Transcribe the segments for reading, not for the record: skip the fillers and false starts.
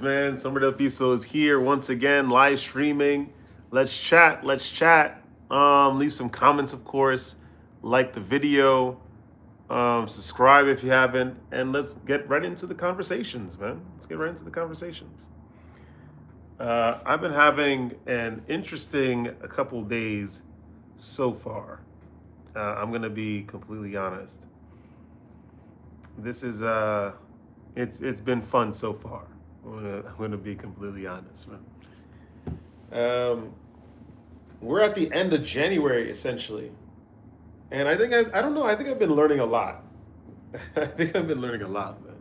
man. Summer del Piso is here once again, live streaming. Let's chat. Let's chat. Leave some comments, of course. Like the video. Subscribe if you haven't. And let's get right into the conversations, man. Let's get right into the conversations. I've been having an interesting a couple days so far. I'm gonna be completely honest. This is it's been fun so far. I'm gonna be completely honest, man. We're at the end of January essentially, and I don't know. I think I've been learning a lot. I think I've been learning a lot, man.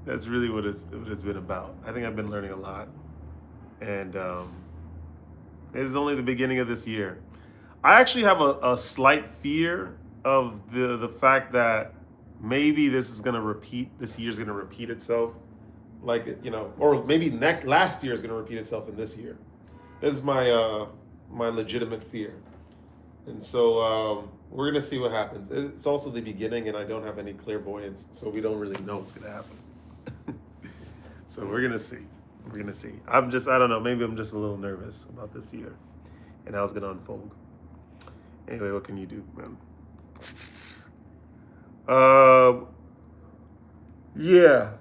That's really what it's been about. I think I've been learning a lot, and it's only the beginning of this year. I actually have a slight fear of the fact that maybe this year's gonna repeat itself, like or maybe last year is gonna repeat itself in this year. This is my legitimate fear, and so we're gonna see what happens. It's also the beginning, and I don't have any clairvoyance, so we don't really know what's gonna happen. So we're gonna see. We're gonna see. I don't know. Maybe I'm just a little nervous about this year and how it's gonna unfold. Anyway, what can you do, man? Yeah,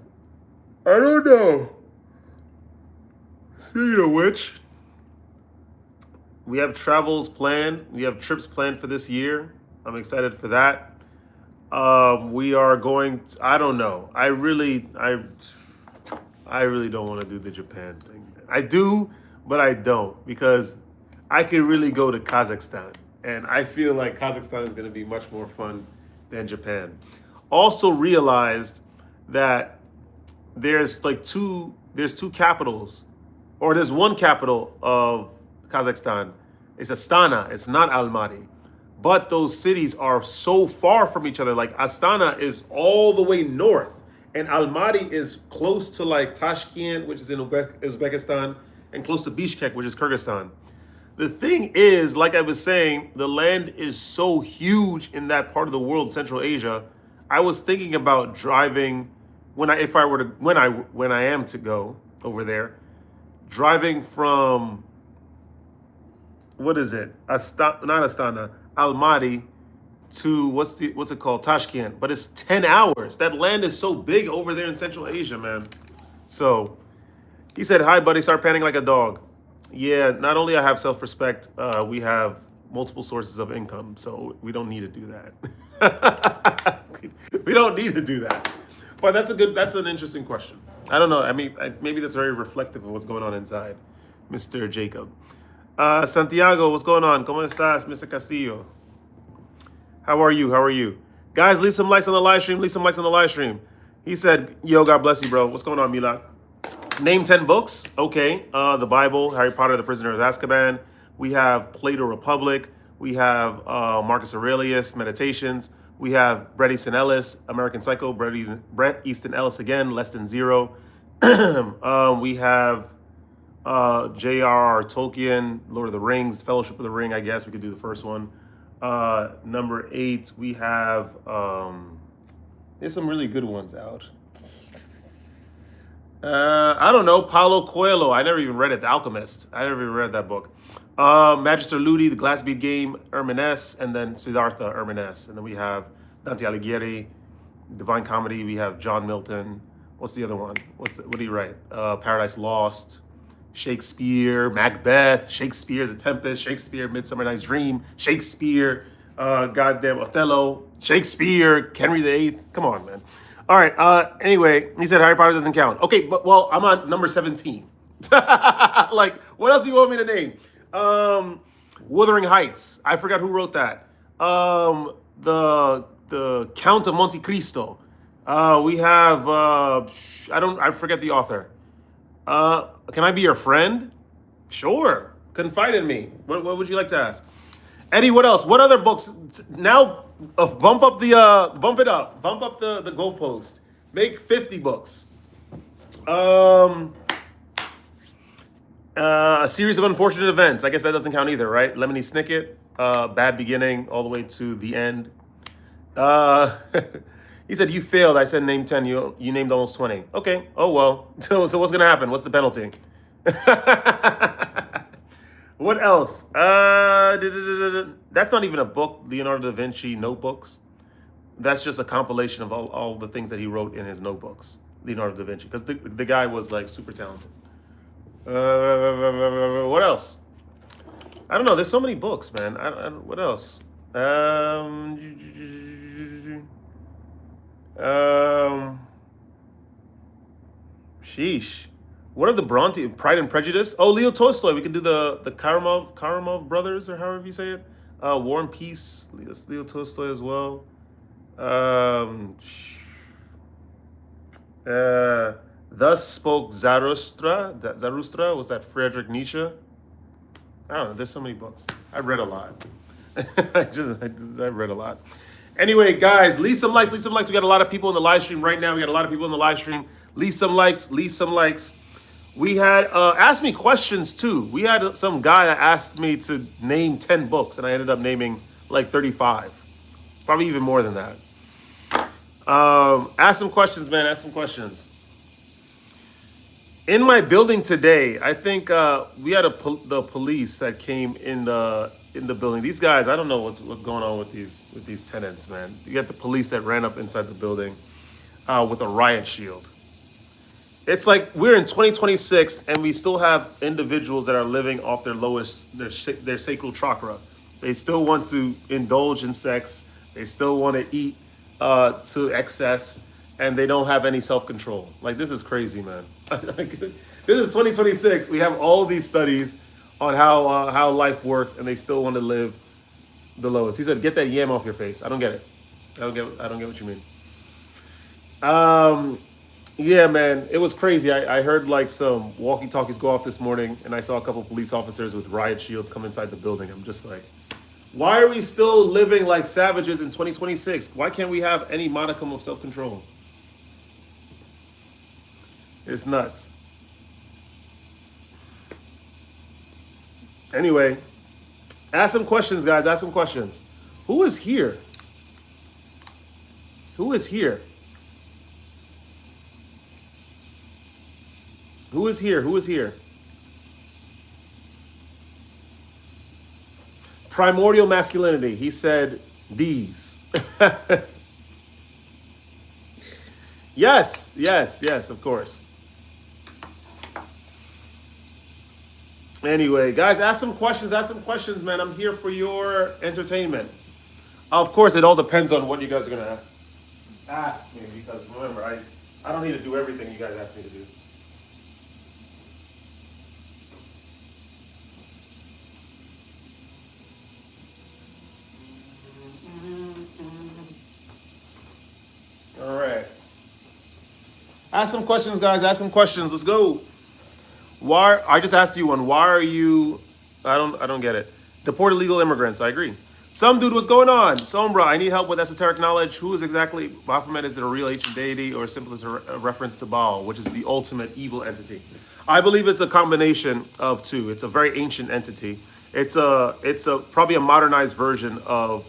I don't know. Speaking of which, we have travels planned. We have trips planned for this year. I'm excited for that. We are going. I don't know. I really don't want to do the Japan thing. I do, but I don't because I could really go to Kazakhstan, and I feel like Kazakhstan is going to be much more fun than Japan. Also realized that there's two capitals, or there's one capital of Kazakhstan. It's Astana. It's not Almaty. But those cities are so far from each other. Like Astana is all the way north, and Almaty is close to like Tashkent, which is in Uzbekistan, and close to Bishkek, which is Kyrgyzstan. The thing is, like I was saying, the land is so huge in that part of the world, Central Asia. I was thinking about driving when I am to go over there, driving from what is it? Not Astana, Almaty to what's it called? Tashkent. But it's 10 hours. That land is so big over there in Central Asia, man. So he said, "Hi, buddy. Start panting like a dog." Yeah, not only I have self-respect, we have multiple sources of income, so we don't need to do that. We don't need to do that. But that's an interesting question. I don't know. I mean, maybe that's very reflective of what's going on inside, Mr. Jacob. Santiago, what's going on? ¿Cómo estás, Mr. Castillo? How are you? How are you? Guys, leave some likes on the live stream. Leave some likes on the live stream. He said, "Yo, God bless you, bro. What's going on, Mila?" Name 10 books. Okay. The Bible, Harry Potter, The Prisoner of Azkaban. We have Plato Republic. We have Marcus Aurelius, Meditations. We have Bret Easton Ellis, American Psycho. Bret Easton Ellis again, Less Than Zero. We have J.R.R. Tolkien, Lord of the Rings, Fellowship of the Ring. I guess we could do the first one. Number 8, we have there's some really good ones out. I don't know, Paulo Coelho. I never even read it. The Alchemist. I never even read that book. Magister Ludi, The Glassbead Game, Herman and then Siddhartha, Herman and then we have Dante Alighieri, Divine Comedy. We have John Milton. What's the other one? What did he write? Paradise Lost, Shakespeare, Macbeth, Shakespeare, The Tempest, Shakespeare, Midsummer Night's Dream, Shakespeare, goddamn Othello, Shakespeare, Henry VIII. Come on, man. All right. Anyway, he said Harry Potter doesn't count. Okay, but well, I'm on number 17. Like, what else do you want me to name? Wuthering Heights. I forgot who wrote that. The Count of Monte Cristo. We have I forget the author. Can I be your friend? Sure. Confide in me. What would you like to ask? Eddie, what else? What other books? Now bump up the goalpost. Make 50 books. A series of unfortunate events. I guess that doesn't count either, right? Lemony Snicket, Bad Beginning, all the way to the end. He said, you failed. I said, name 10. You named almost 20. Okay. Oh, well. So what's going to happen? What's the penalty? What else? That's not even a book, Leonardo da Vinci notebooks. That's just a compilation of all the things that he wrote in his notebooks, Leonardo da Vinci, because the guy was like super talented. What else? I don't know. There's so many books, man. What else? Sheesh. What are the Bronte? Pride and Prejudice? Oh, Leo Tolstoy. We can do the Karamov brothers, or however you say it. War and Peace. Leo Tolstoy as well. Thus Spoke Zarathustra. Zarathustra, was that Friedrich Nietzsche? I don't know. There's so many books. I read a lot. I read a lot. Anyway, guys, leave some likes. Leave some likes. We got a lot of people in the live stream right now. We got a lot of people in the live stream. Leave some likes. Leave some likes. We had asked me questions too. We had some guy that asked me to name 10 books, and I ended up naming like 35, probably even more than that. Ask some questions, man. Ask some questions. In my building today, I think we had the police that came in the building. These guys, I don't know what's going on with these tenants, man. You got the police that ran up inside the building with a riot shield. It's like we're in 2026 and we still have individuals that are living off their sacral chakra. They still want to indulge in sex. They still want to eat to excess, and they don't have any self-control. Like, this is crazy, man. This is 2026. We have all these studies on how life works, and they still want to live the lowest. He said, "Get that yam off your face." I don't get it. I don't get what you mean. Yeah, man, it was crazy. I heard like some walkie-talkies go off this morning, and I saw a couple police officers with riot shields come inside the building. I'm just like, why are we still living like savages in 2026? Why can't we have any modicum of self-control? It's nuts. Anyway, ask some questions, guys. Ask some questions. Who is here? Who is here? Who is here? Who is here? Primordial masculinity. He said these. Yes, yes, yes, of course. Anyway, guys, ask some questions. Ask some questions, man. I'm here for your entertainment. Of course, it all depends on what you guys are going to ask me, because remember, I don't need to do everything you guys ask me to do. All right. Ask some questions, guys. Ask some questions. Let's go. Why? I just asked you one. Why are you? I don't get it. Deport illegal immigrants. I agree. Some dude, what's going on? Sombra, I need help with esoteric knowledge. Who is exactly Baphomet? Is it a real ancient deity or simply a reference to Baal, which is the ultimate evil entity? I believe it's a combination of two. It's a very ancient entity. It's a probably a modernized version of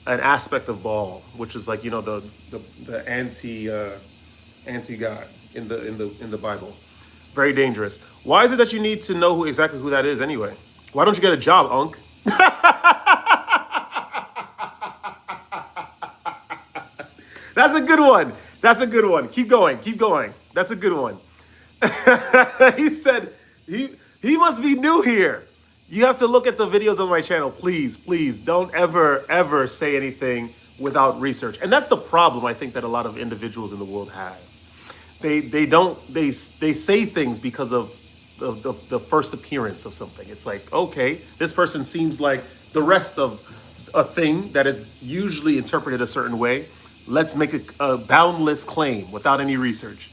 an aspect of Baal, which is like, you know, the anti god in the Bible. Very dangerous. Why is it that you need to know exactly who that is anyway? Why don't you get a job, Unc? That's a good one. That's a good one. Keep going. Keep going. That's a good one. He said he must be new here. You have to look at the videos on my channel. Please, please don't ever say anything without research. And that's the problem I think that a lot of individuals in the world have. They say things because of the first appearance of something. It's like, okay, this person seems like the rest of a thing that is usually interpreted a certain way. Let's make a boundless claim without any research.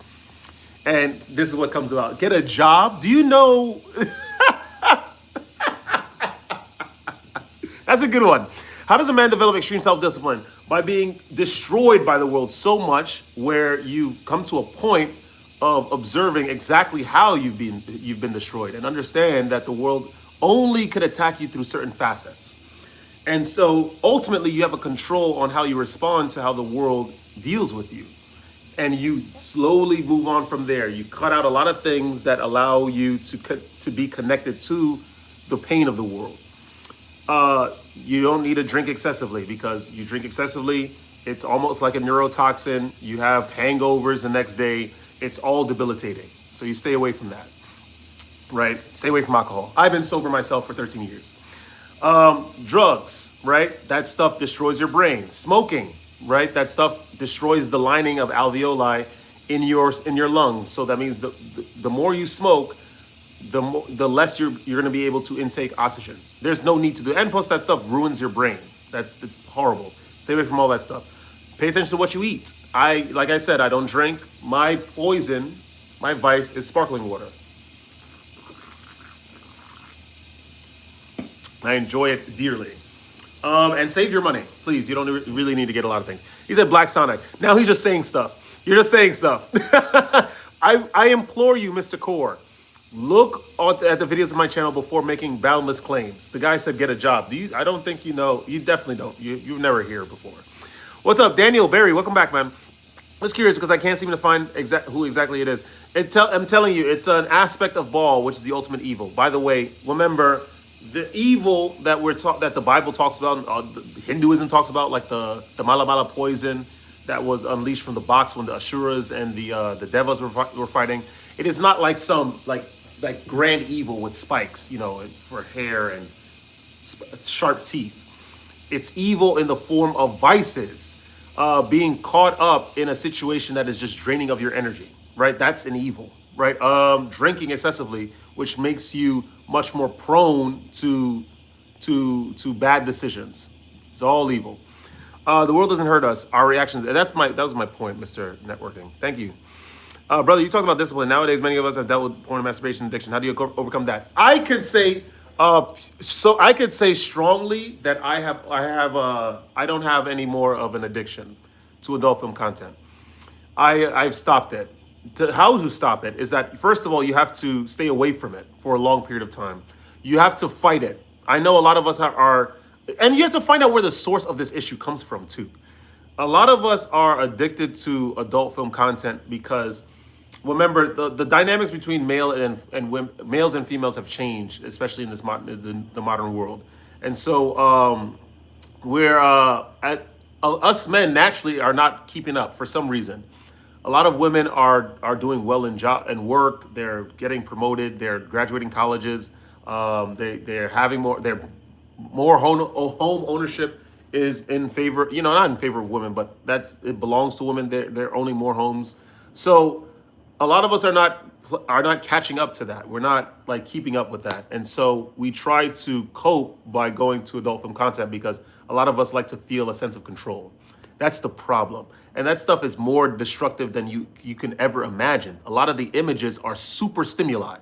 And this is what comes about. Get a job? Do you know? That's a good one. How does a man develop extreme self-discipline? By being destroyed by the world so much where you've come to a point of observing exactly how you've been destroyed, and understand that the world only could attack you through certain facets. And so ultimately you have a control on how you respond to how the world deals with you, and you slowly move on from there. You cut out a lot of things that allow you to be connected to the pain of the world. You don't need to drink excessively, because you drink excessively, it's almost like a neurotoxin. You have hangovers the next day. It's all debilitating. So you stay away from that, right? Stay away from alcohol. I've been sober myself for 13 years. Drugs, right? That stuff destroys your brain. Smoking, right? That stuff destroys the lining of alveoli in your lungs. So that means the more you smoke, the less you're going to be able to intake oxygen. There's no need to do it. And plus that stuff ruins your brain. It's horrible. Stay away from all that stuff. Pay attention to what you eat. Like I said, I don't drink. My poison, my vice is sparkling water. I enjoy it dearly. And save your money, please. You don't really need to get a lot of things. He said Black Sonic. Now he's just saying stuff. You're just saying stuff. I implore you, Mr. Core, look at the videos of my channel before making boundless claims. The guy said get a job. I don't think you know. You definitely don't. You've never heard before. What's up, Daniel Berry? Welcome back, man. I was curious because I can't seem to find who exactly it is. I'm telling you, it's an aspect of Baal, which is the ultimate evil. By the way, remember, the evil that that the Bible talks about, Hinduism talks about, like the mala mala poison that was unleashed from the box when the Asuras and the Devas were fighting. It is not like some like grand evil with spikes, for hair and sharp teeth. It's evil in the form of vices, being caught up in a situation that is just draining of your energy, right? That's an evil, right? Drinking excessively, which makes you much more prone to bad decisions. It's all evil. The world doesn't hurt us. Our reactions. And that was my point, Mr. Networking. Thank you. Brother, you talked about discipline. Nowadays, many of us have dealt with porn and masturbation addiction. How do you overcome that? I could say strongly that I don't have any more of an addiction to adult film content. I've stopped it. How to stop it is that, first of all, you have to stay away from it for a long period of time. You have to fight it. I know a lot of us are, and you have to find out where the source of this issue comes from too. A lot of us are addicted to adult film content because, remember, the dynamics between males and females have changed, especially in the modern world. And so us men naturally are not keeping up for some reason. A lot of women are doing well in job and work. They're getting promoted. They're graduating colleges. They're having more home ownership is in favor. Not in favor of women, but it belongs to women. They're owning more homes. So a lot of us are not catching up to that. We're not keeping up with that. And so we try to cope by going to adult film content because a lot of us like to feel a sense of control. That's the problem. And that stuff is more destructive than you can ever imagine. A lot of the images are super stimuli.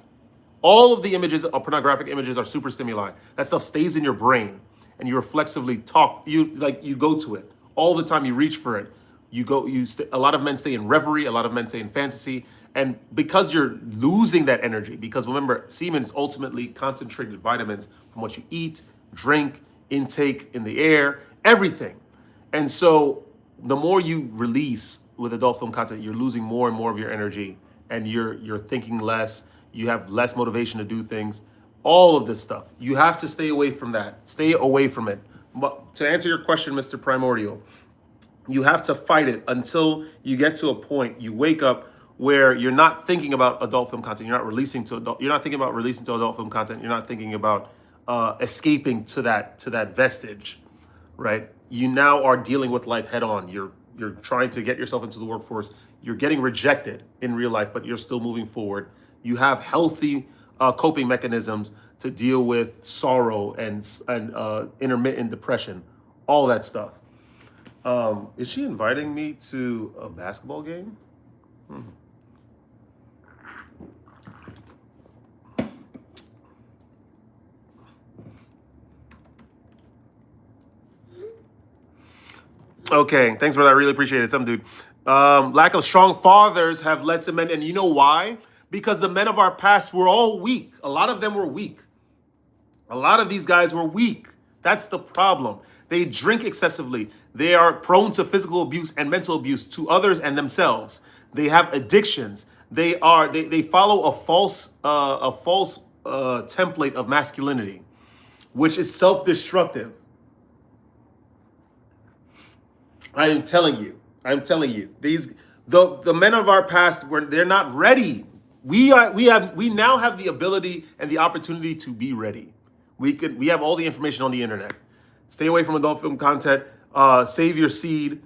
All of the images, pornographic images, are super stimuli. That stuff stays in your brain and you reflexively you go to it. All the time you reach for it. A lot of men stay in reverie, a lot of men stay in fantasy. And because you're losing that energy, because remember, semen is ultimately concentrated vitamins from what you eat, drink, intake in the air, everything. And so the more you release with adult film content, you're losing more and more of your energy, and you're thinking less, you have less motivation to do things, all of this stuff. You have to stay away from that. Stay away from it. But to answer your question, Mr. Primordial, you have to fight it until you get to a point, you wake up where you're not thinking about adult film content. You're not thinking about releasing to adult film content. You're not thinking about escaping to that vestige, right? You now are dealing with life head on. You're trying to get yourself into the workforce. You're getting rejected in real life, but you're still moving forward. You have healthy coping mechanisms to deal with sorrow and intermittent depression, all that stuff. Is she inviting me to a basketball game? Okay, thanks, brother. I really appreciate it. Some dude. Lack of strong fathers have led to men, and you know why? Because the men of our past were all weak. A lot of them were weak. A lot of these guys were weak. That's the problem. They drink excessively. They are prone to physical abuse and mental abuse to others and themselves. They have addictions. They follow a false template of masculinity, which is self-destructive. I am telling you. I'm telling you. The men of our past they're not ready. We now have the ability and the opportunity to be ready. We have all the information on the internet. Stay away from adult film content. Save your seed.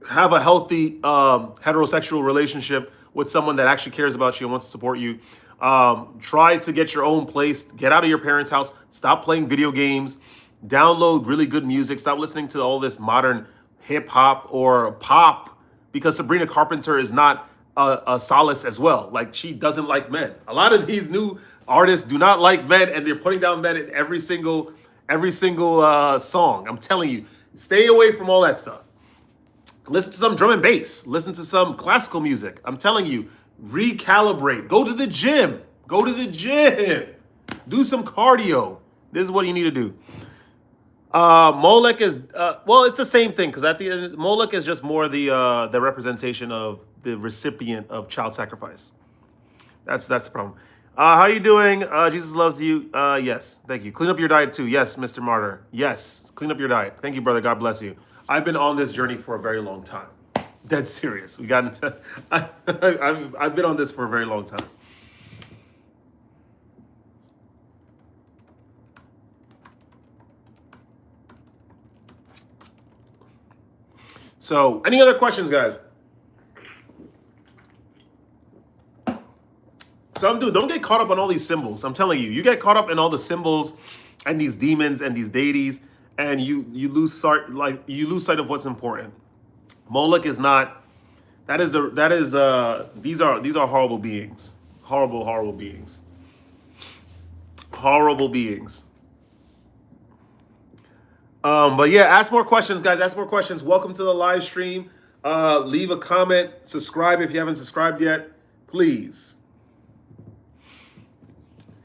Have a healthy heterosexual relationship with someone that actually cares about you and wants to support you. Try to get your own place. Get out of your parents' house. Stop playing video games. Download really good music. Stop listening to all this modern hip hop or pop, because Sabrina Carpenter is not a solace as well. Like, she doesn't like men. A lot of these new artists do not like men, and they're putting down men in every single song. I'm telling you, stay away from all that stuff. Listen to some drum and bass. Listen to some classical music. I'm telling you, recalibrate. Go to the gym. Go to the gym. Do some cardio. This is what you need to do. Molech is well, it's the same thing, because at the end, Molech is just more the representation of the recipient of child sacrifice. That's the problem. How you doing? Jesus loves you. Yes, thank you. Clean up your diet too. Yes, Mr. Martyr. Yes, clean up your diet. Thank you, brother. God bless you. I've been on this journey for a very long time. Dead serious. We got into. I've been on this for a very long time. So, any other questions, guys? Some do. Don't get caught up on all these symbols. I'm telling you, you get caught up in all the symbols and these demons and these deities, and you lose sight of what's important. Moloch is not. These are horrible beings. Horrible beings. Horrible beings. But yeah, ask more questions, guys. Ask more questions. Welcome to the live stream. Leave a comment. Subscribe if you haven't subscribed yet, please.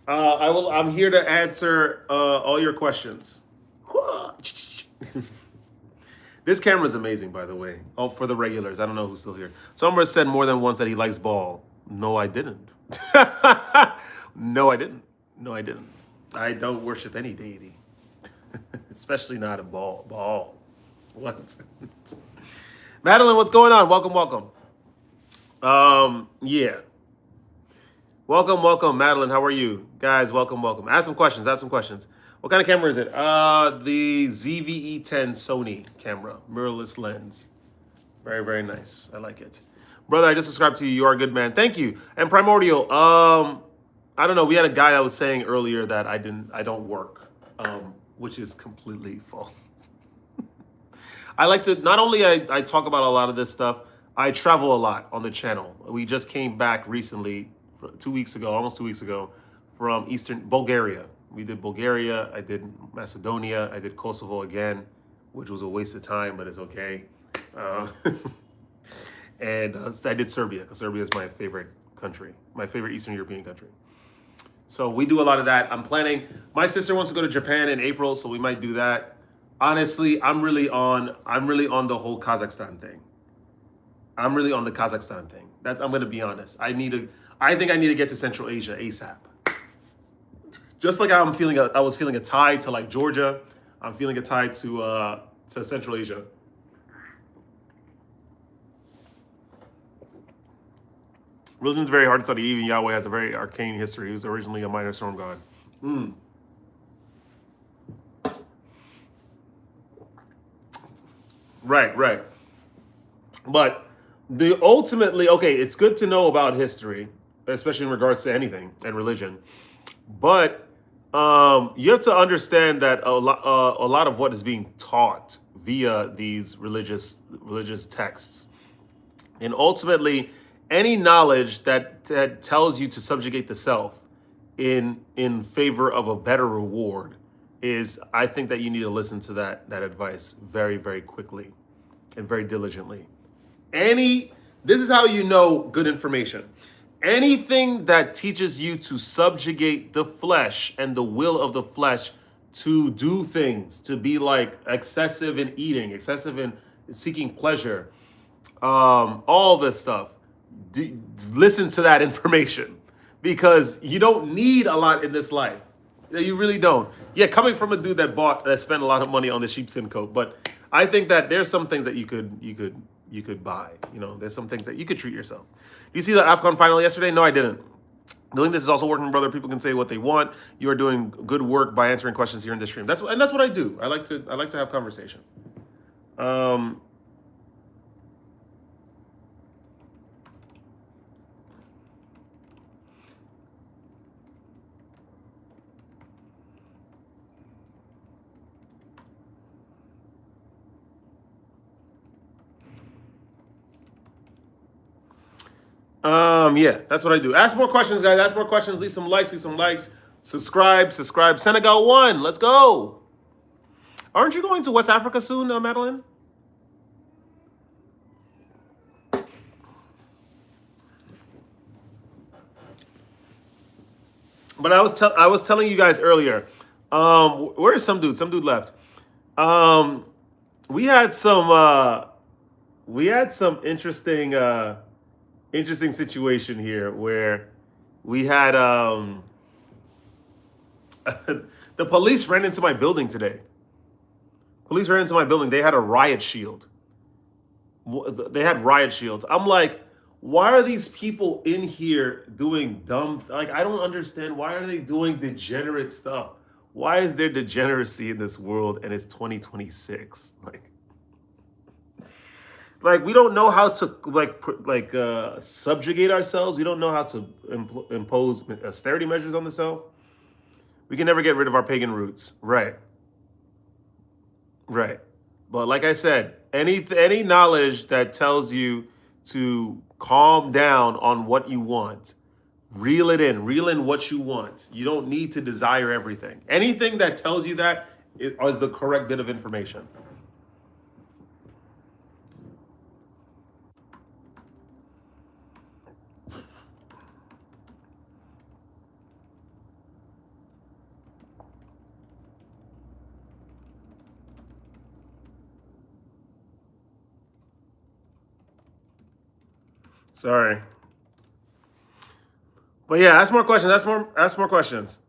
I'm here to answer all your questions. This camera is amazing, by the way. Oh, for the regulars, I don't know who's still here. Someone said more than once that he likes ball. No, I didn't. No, I didn't. No, I didn't. I don't worship any deity. Especially not a ball. What? Madeline, what's going on? Welcome. Yeah. Welcome, Madeline. How are you? Guys, welcome. Ask some questions. What kind of camera is it? The ZVE10 Sony camera. Mirrorless lens. Very, very nice. I like it. Brother, I just subscribed to you. You are a good man. Thank you. And Primordial, I don't know. We had a guy that was saying earlier that I don't work. Which is completely false. I like to, not only I talk about a lot of this stuff, I travel a lot on the channel. We just came back recently, almost 2 weeks ago, from Eastern Bulgaria. We did Bulgaria, I did Macedonia, I did Kosovo again, which was a waste of time, but it's okay. And I did Serbia, because Serbia is my favorite country, my favorite Eastern European country. So we do a lot of that. I'm planning. My sister wants to go to Japan in April, so we might do that. Honestly, I'm really on the whole Kazakhstan thing. I'm really on the Kazakhstan thing. I'm gonna be honest. I think I need to get to Central Asia ASAP. Just like I was feeling a tie to like Georgia, I'm feeling a tie to Central Asia. Religion's very hard to study. Even Yahweh has a very arcane history. He was originally a minor storm god. Right. But ultimately, okay, it's good to know about history, especially in regards to anything and religion. But you have to understand that a lot of what is being taught via these religious texts, and ultimately, any knowledge that tells you to subjugate the self in favor of a better reward I think that you need to listen to that advice very, very quickly and very diligently. This is how you know good information. Anything that teaches you to subjugate the flesh and the will of the flesh to do things, to be like excessive in eating, excessive in seeking pleasure, all this stuff. Listen to that information because you don't need a lot in this life. You really don't. Yeah, coming from a dude that spent a lot of money on the sheepskin coat, but I think that there's some things that you could buy. There's some things that you could treat yourself. Do you see the AFCON final yesterday? No, I didn't. Doing this is also working, brother. People can say what they want. You are doing good work by answering questions here in this stream. That's what I do. I like to have conversation. Um, yeah, that's what I do. Ask more questions, guys. Ask more questions. Leave some likes. Leave some likes. Subscribe. Senegal won. Let's go. Aren't you going to West Africa soon, Madeline? But I was telling you guys earlier. Where is some dude? Some dude left. Um, we had some interesting situation here where we had the police ran into my building today. Police ran into my building. They had a riot shield. They had riot shields. I'm like, why are these people in here doing like, I don't understand. Why are they doing degenerate stuff? Why is there degeneracy in this world and it's 2026? Like we don't know how to subjugate ourselves. We don't know how to impose austerity measures on the self. We can never get rid of our pagan roots. Right. Right. But like I said, any knowledge that tells you to calm down on what you want, reel in what you want. You don't need to desire everything. Anything that tells you that is the correct bit of information. Sorry. But yeah, ask more questions. Ask more questions.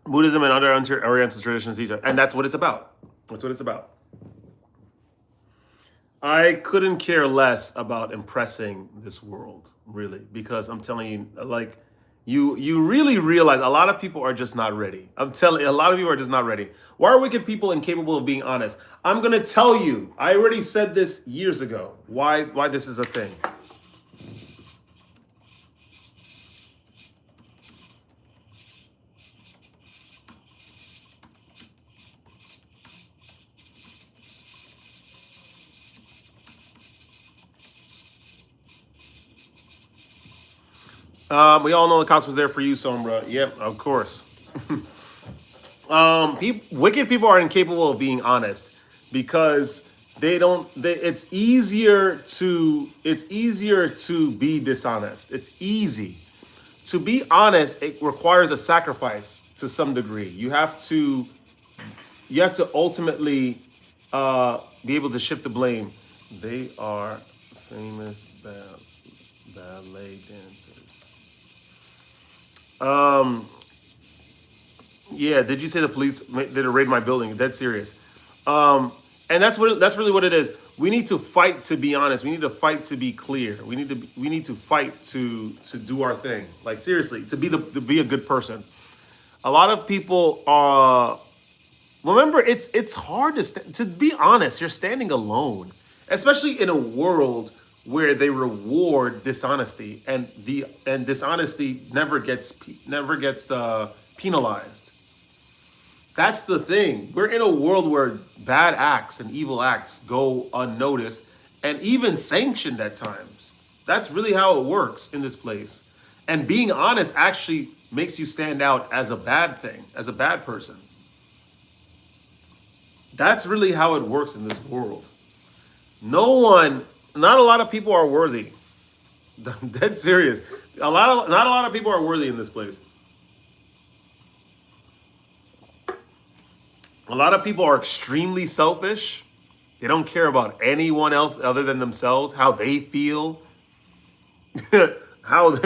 Buddhism and other Oriental traditions, and that's what it's about. That's what it's about. I couldn't care less about impressing this world, really, because I'm telling you, like, you really realize a lot of people are just not ready. I'm telling you, a lot of people are just not ready. Why are wicked people incapable of being honest? I'm gonna tell you. I already said this years ago. Why this is a thing. We all know the cops was there for you, Sombra. Yep, of course. Wicked people are incapable of being honest because it's easier to be dishonest. It's easy. To be honest, it requires a sacrifice to some degree. You have to ultimately be able to shift the blame. They are famous ballet dancers. Yeah, did you say the police did a raid my building? That's serious. And that's really what it is. We need to fight to be honest. We need to fight to be clear. We need to fight to do our thing. Like seriously, to be a good person. A lot of people remember it's hard to be honest. You're standing alone, especially in a world where they reward dishonesty and dishonesty never gets penalized. That's the thing. We're in a world where bad acts and evil acts go unnoticed and even sanctioned at times. That's really how it works in this place. And being honest actually makes you stand out as a bad thing, as a bad person. That's really how it works in this world. No one, not a lot of people are worthy. I'm dead serious. Not a lot of people are worthy in this place. A lot of people are extremely selfish. They don't care about anyone else other than themselves, how they feel, how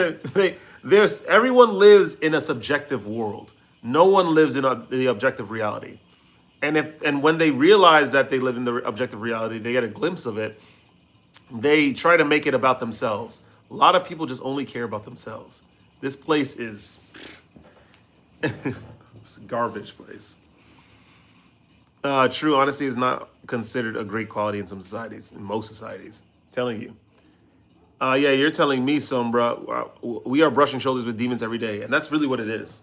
there's everyone lives in a subjective world. No one lives in the objective reality. And when they realize that they live in the objective reality, they get a glimpse of it. They try to make it about themselves. A lot of people just only care about themselves. This place is it's a garbage place. True honesty is not considered a great quality in some societies, in most societies. Telling you. Yeah, you're telling me, Sombra. We are brushing shoulders with demons every day, and that's really what it is.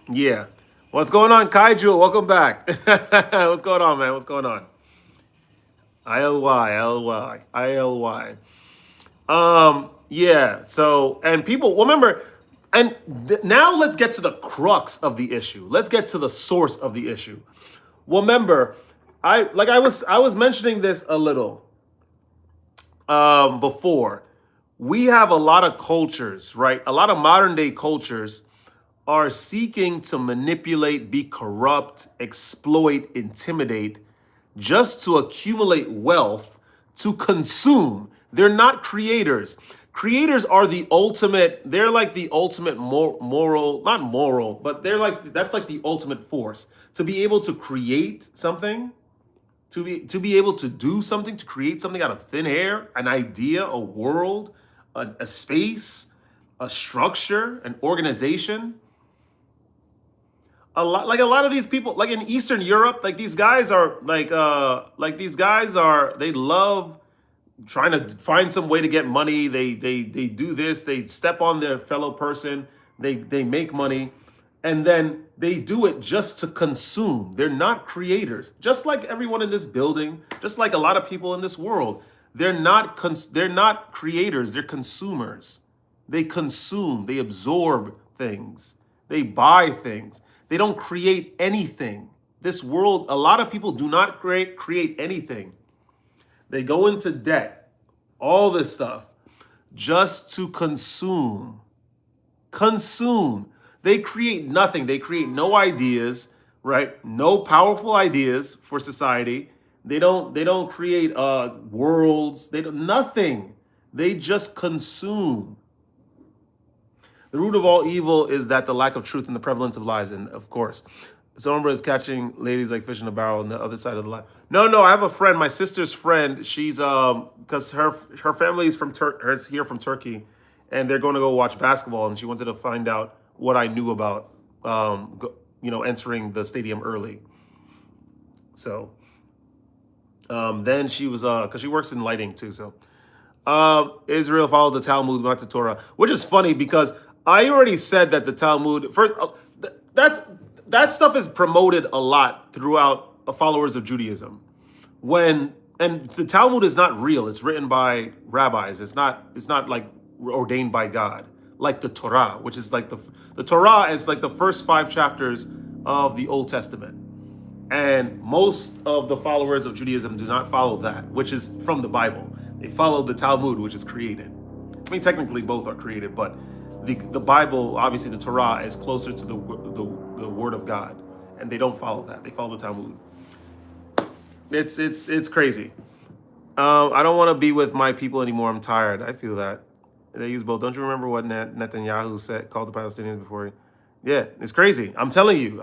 Yeah. What's going on, Kaiju? Welcome back. What's going on, man? What's going on? ILY. Yeah. So, and people, well, remember, and now let's get to the crux of the issue. Let's get to the source of the issue. Well, remember, I was mentioning this a little before. We have a lot of cultures, right? A lot of modern day cultures are seeking to manipulate, be corrupt, exploit, intimidate, just to accumulate wealth to consume. They're not creators. Creators are the ultimate, they're like the ultimate moral, not moral, but that's like the ultimate force. To be able to create something, to be able to do something, to create something out of thin air, an idea, a world, a space, a structure, an organization. A lot of these people, like in Eastern Europe, like these guys are they love trying to find some way to get money. They do this, they step on their fellow person, they make money, and then they do it just to consume. They're not creators. Just like everyone in this building, just like a lot of people in this world, they're not creators, they're consumers. They consume, they absorb things, they buy things. They don't create anything. This world, a lot of people do not create anything. They go into debt, all this stuff, just to consume. Consume. They create nothing. They create no ideas, right? No powerful ideas for society. They don't create worlds. They don't nothing. They just consume. The root of all evil is that the lack of truth and the prevalence of lies. And of course, Sombra is catching ladies like fish in a barrel on the other side of the line. No, I have a friend, my sister's friend. She's because her family is here from Turkey, and they're going to go watch basketball. And she wanted to find out what I knew about entering the stadium early. So then she was because she works in lighting too. So Israel followed the Talmud, not the Torah, which is funny because I already said that the Talmud first. That stuff is promoted a lot throughout followers of Judaism. And the Talmud is not real. It's written by rabbis. It's not like ordained by God, like the Torah, which is like the Torah is like the first 5 chapters of the Old Testament. And most of the followers of Judaism do not follow that, which is from the Bible. They follow the Talmud, which is created. I mean, technically both are created, but the Bible, obviously the Torah, is closer to the Word of God, and they don't follow that. They follow the Talmud. It's crazy. I don't want to be with my people anymore. I'm tired. I feel that. They use both. Don't you remember what Netanyahu called the Palestinians before? Yeah, it's crazy. I'm telling you.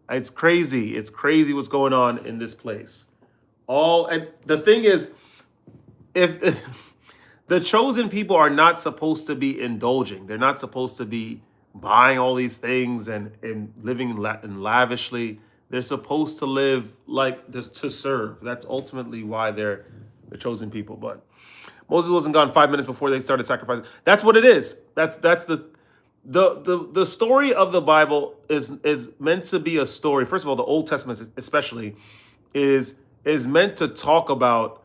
It's crazy. It's crazy what's going on in this place. And the thing is, if the chosen people are not supposed to be indulging, they're not supposed to be buying all these things and living lavishly. They're supposed to live like this to serve. That's ultimately why they're the chosen people. But Moses wasn't gone 5 minutes before they started sacrificing. That's what it is. That's the The story of the Bible is meant to be a story. First of all, the Old Testament especially is is meant to talk about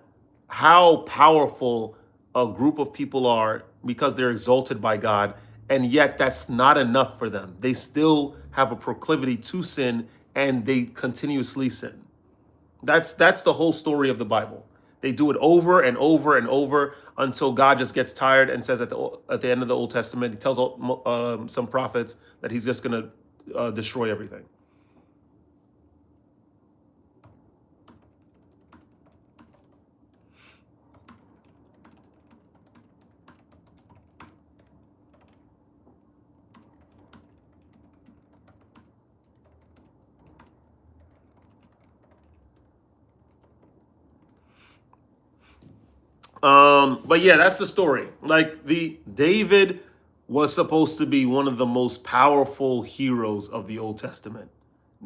how powerful a group of people are because they're exalted by God, and yet that's not enough for them. They still have a proclivity to sin, and they continuously sin. That's the whole story of the Bible. They do it over and over and over until God just gets tired and says at the end of the Old Testament, He tells some prophets that He's just going to destroy everything. But yeah, that's the story. Like the David was supposed to be one of the most powerful heroes of the Old Testament.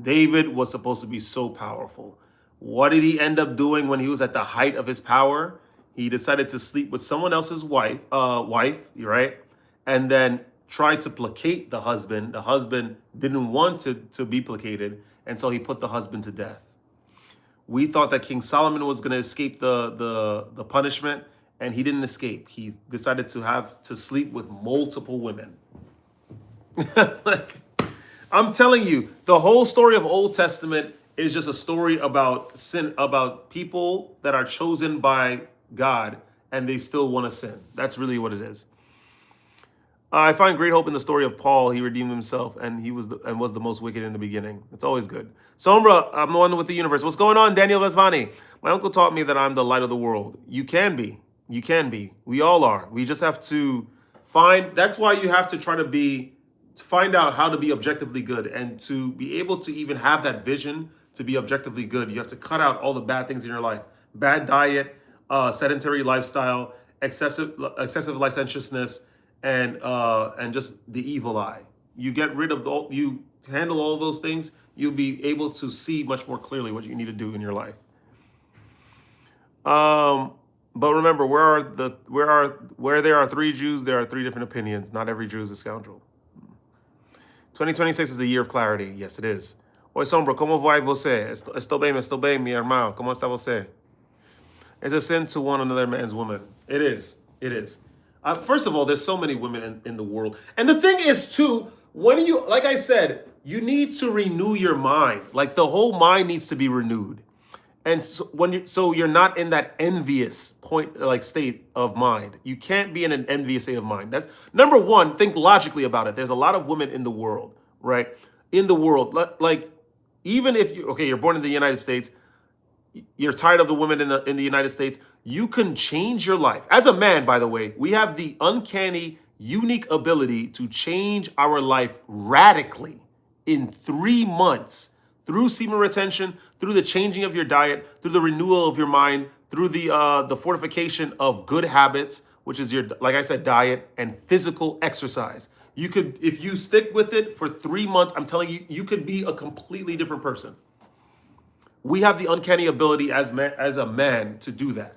David was supposed to be so powerful. What did he end up doing when he was at the height of his power? He decided to sleep with someone else's wife, right? And then tried to placate the husband. The husband didn't want to be placated, and so he put the husband to death. We thought that King Solomon was going to escape the punishment, and he didn't escape. He decided to have to sleep with multiple women. Like, I'm telling you, the whole story of Old Testament is just a story about sin, about people that are chosen by God and they still want to sin. That's really what it is. I find great hope in the story of Paul. He redeemed himself, and he was the most wicked in the beginning. It's always good. Sombra, I'm the one with the universe. What's going on, Daniel Vesvani? My uncle taught me that I'm the light of the world. You can be. You can be. We all are. We just have to find. That's why you have to try to find out how to be objectively good, and to be able to even have that vision to be objectively good. You have to cut out all the bad things in your life: bad diet, sedentary lifestyle, excessive licentiousness, and just the evil eye. You get rid of you handle all those things, you'll be able to see much more clearly what you need to do in your life. But remember, where there are three Jews, there are three different opinions. Not every Jew is a scoundrel. 2026 is the year of clarity. Yes, it is. Oi, Sombra, como vai você? Estou bem, mi hermano. Como está você? It's a sin to want another man's woman. It is. It is. First of all, there's so many women in the world. And the thing is, too, when you, like I said, you need to renew your mind. Like the whole mind needs to be renewed. And so you're not in that envious point, like state of mind. You can't be in an envious state of mind. That's number one. Think logically about it. There's a lot of women in the world, right? In the world, like even if you're born in the United States, you're tired of the women in the United States. You can change your life. As a man, by the way, we have the uncanny, unique ability to change our life radically in 3 months. Through semen retention, through the changing of your diet, through the renewal of your mind, through the fortification of good habits, which is your, like I said, diet and physical exercise. You could, if you stick with it for 3 months, I'm telling you, you could be a completely different person. We have the uncanny ability as a man to do that.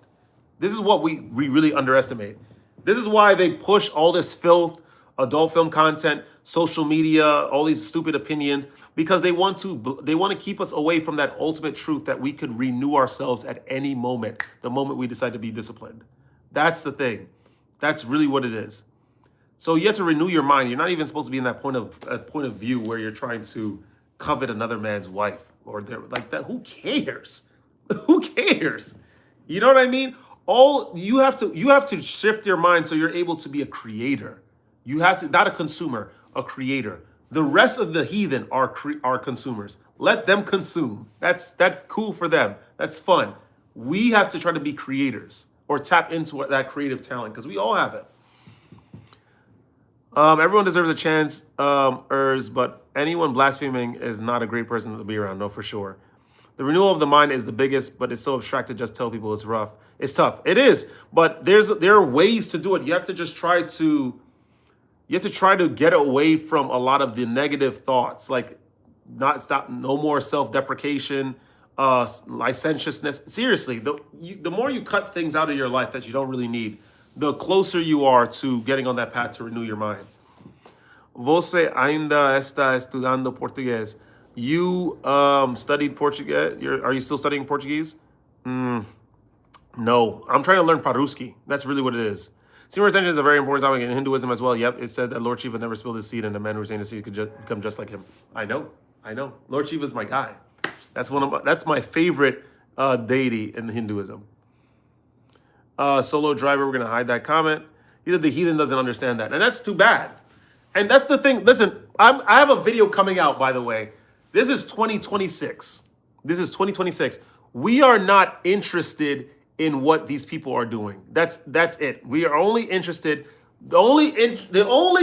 This is what we really underestimate. This is why they push all this filth, adult film content, social media, all these stupid opinions, because they want to keep us away from that ultimate truth that we could renew ourselves at any moment, the moment we decide to be disciplined. That's the thing. That's really what it is. So you have to renew your mind. You're not even supposed to be in that point of view where you're trying to covet another man's wife or like that. Who cares? Who cares? You know what I mean? You have to shift your mind so you're able to be a creator. You have to, not a consumer, a creator. The rest of the heathen are consumers. Let them consume. That's cool for them. That's fun. We have to try to be creators or tap into that creative talent because we all have it. Everyone deserves a chance, but anyone blaspheming is not a great person to be around. No, for sure. The renewal of the mind is the biggest, but it's so abstract to just tell people it's rough. It's tough. It is, but there are ways to do it. You have to just try to get away from a lot of the negative thoughts, like no more self-deprecation, licentiousness. Seriously, the more you cut things out of your life that you don't really need, the closer you are to getting on that path to renew your mind. Você ainda está estudando português. You studied Portuguese. Are you still studying Portuguese? No, I'm trying to learn Paruski. That's really what it is. Semen retention is a very important topic in Hinduism as well. Yep, it said that Lord Shiva never spilled his seed, and the man who retained his seed could become just like him. I know. Lord Shiva is my guy. That's my favorite deity in Hinduism. Solo driver, we're gonna hide that comment. He said the heathen doesn't understand that, and that's too bad. And that's the thing. Listen, I have a video coming out, by the way. This is 2026. This is 2026. We are not interested in what these people are doing. That's it. We are only interested. The only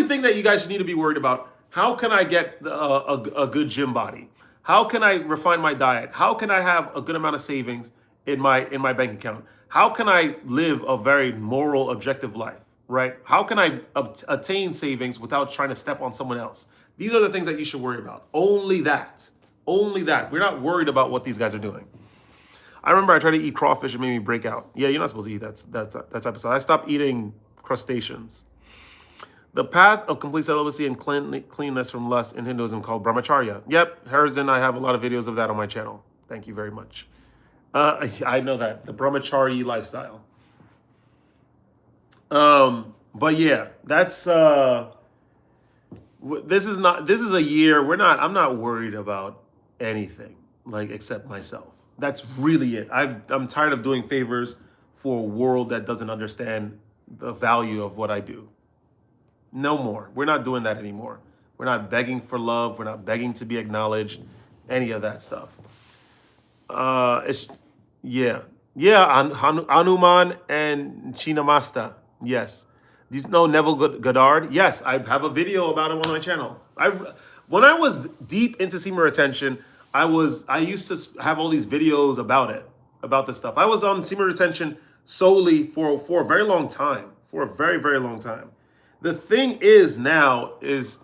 thing that you guys need to be worried about: how can I get a good gym body? How can I refine my diet? How can I have a good amount of savings in my bank account? How can I live a very moral, objective life? Right? How can I attain savings without trying to step on someone else? These are the things that you should worry about. Only that. Only that. We're not worried about what these guys are doing. I remember I tried to eat crawfish and made me break out. Yeah, you're not supposed to eat that type of stuff. I stopped eating crustaceans. The path of complete celibacy and cleanness from lust in Hinduism called brahmacharya. Yep, Harrison, I have a lot of videos of that on my channel. Thank you very much. I know that, the brahmachari lifestyle. But yeah, that's this is a year I'm not worried about anything, like, except myself. That's really it. I'm tired of doing favors for a world that doesn't understand the value of what I do. No more. We're not doing that anymore. We're not begging for love. We're not begging to be acknowledged. Any of that stuff. Hanuman and Chinamasta. Yes. Neville Goddard. Yes, I have a video about him on my channel. When I was deep into semen retention, I used to have all these videos about this stuff. I was on semen retention solely for a very long time, for a very, very long time. The thing is now is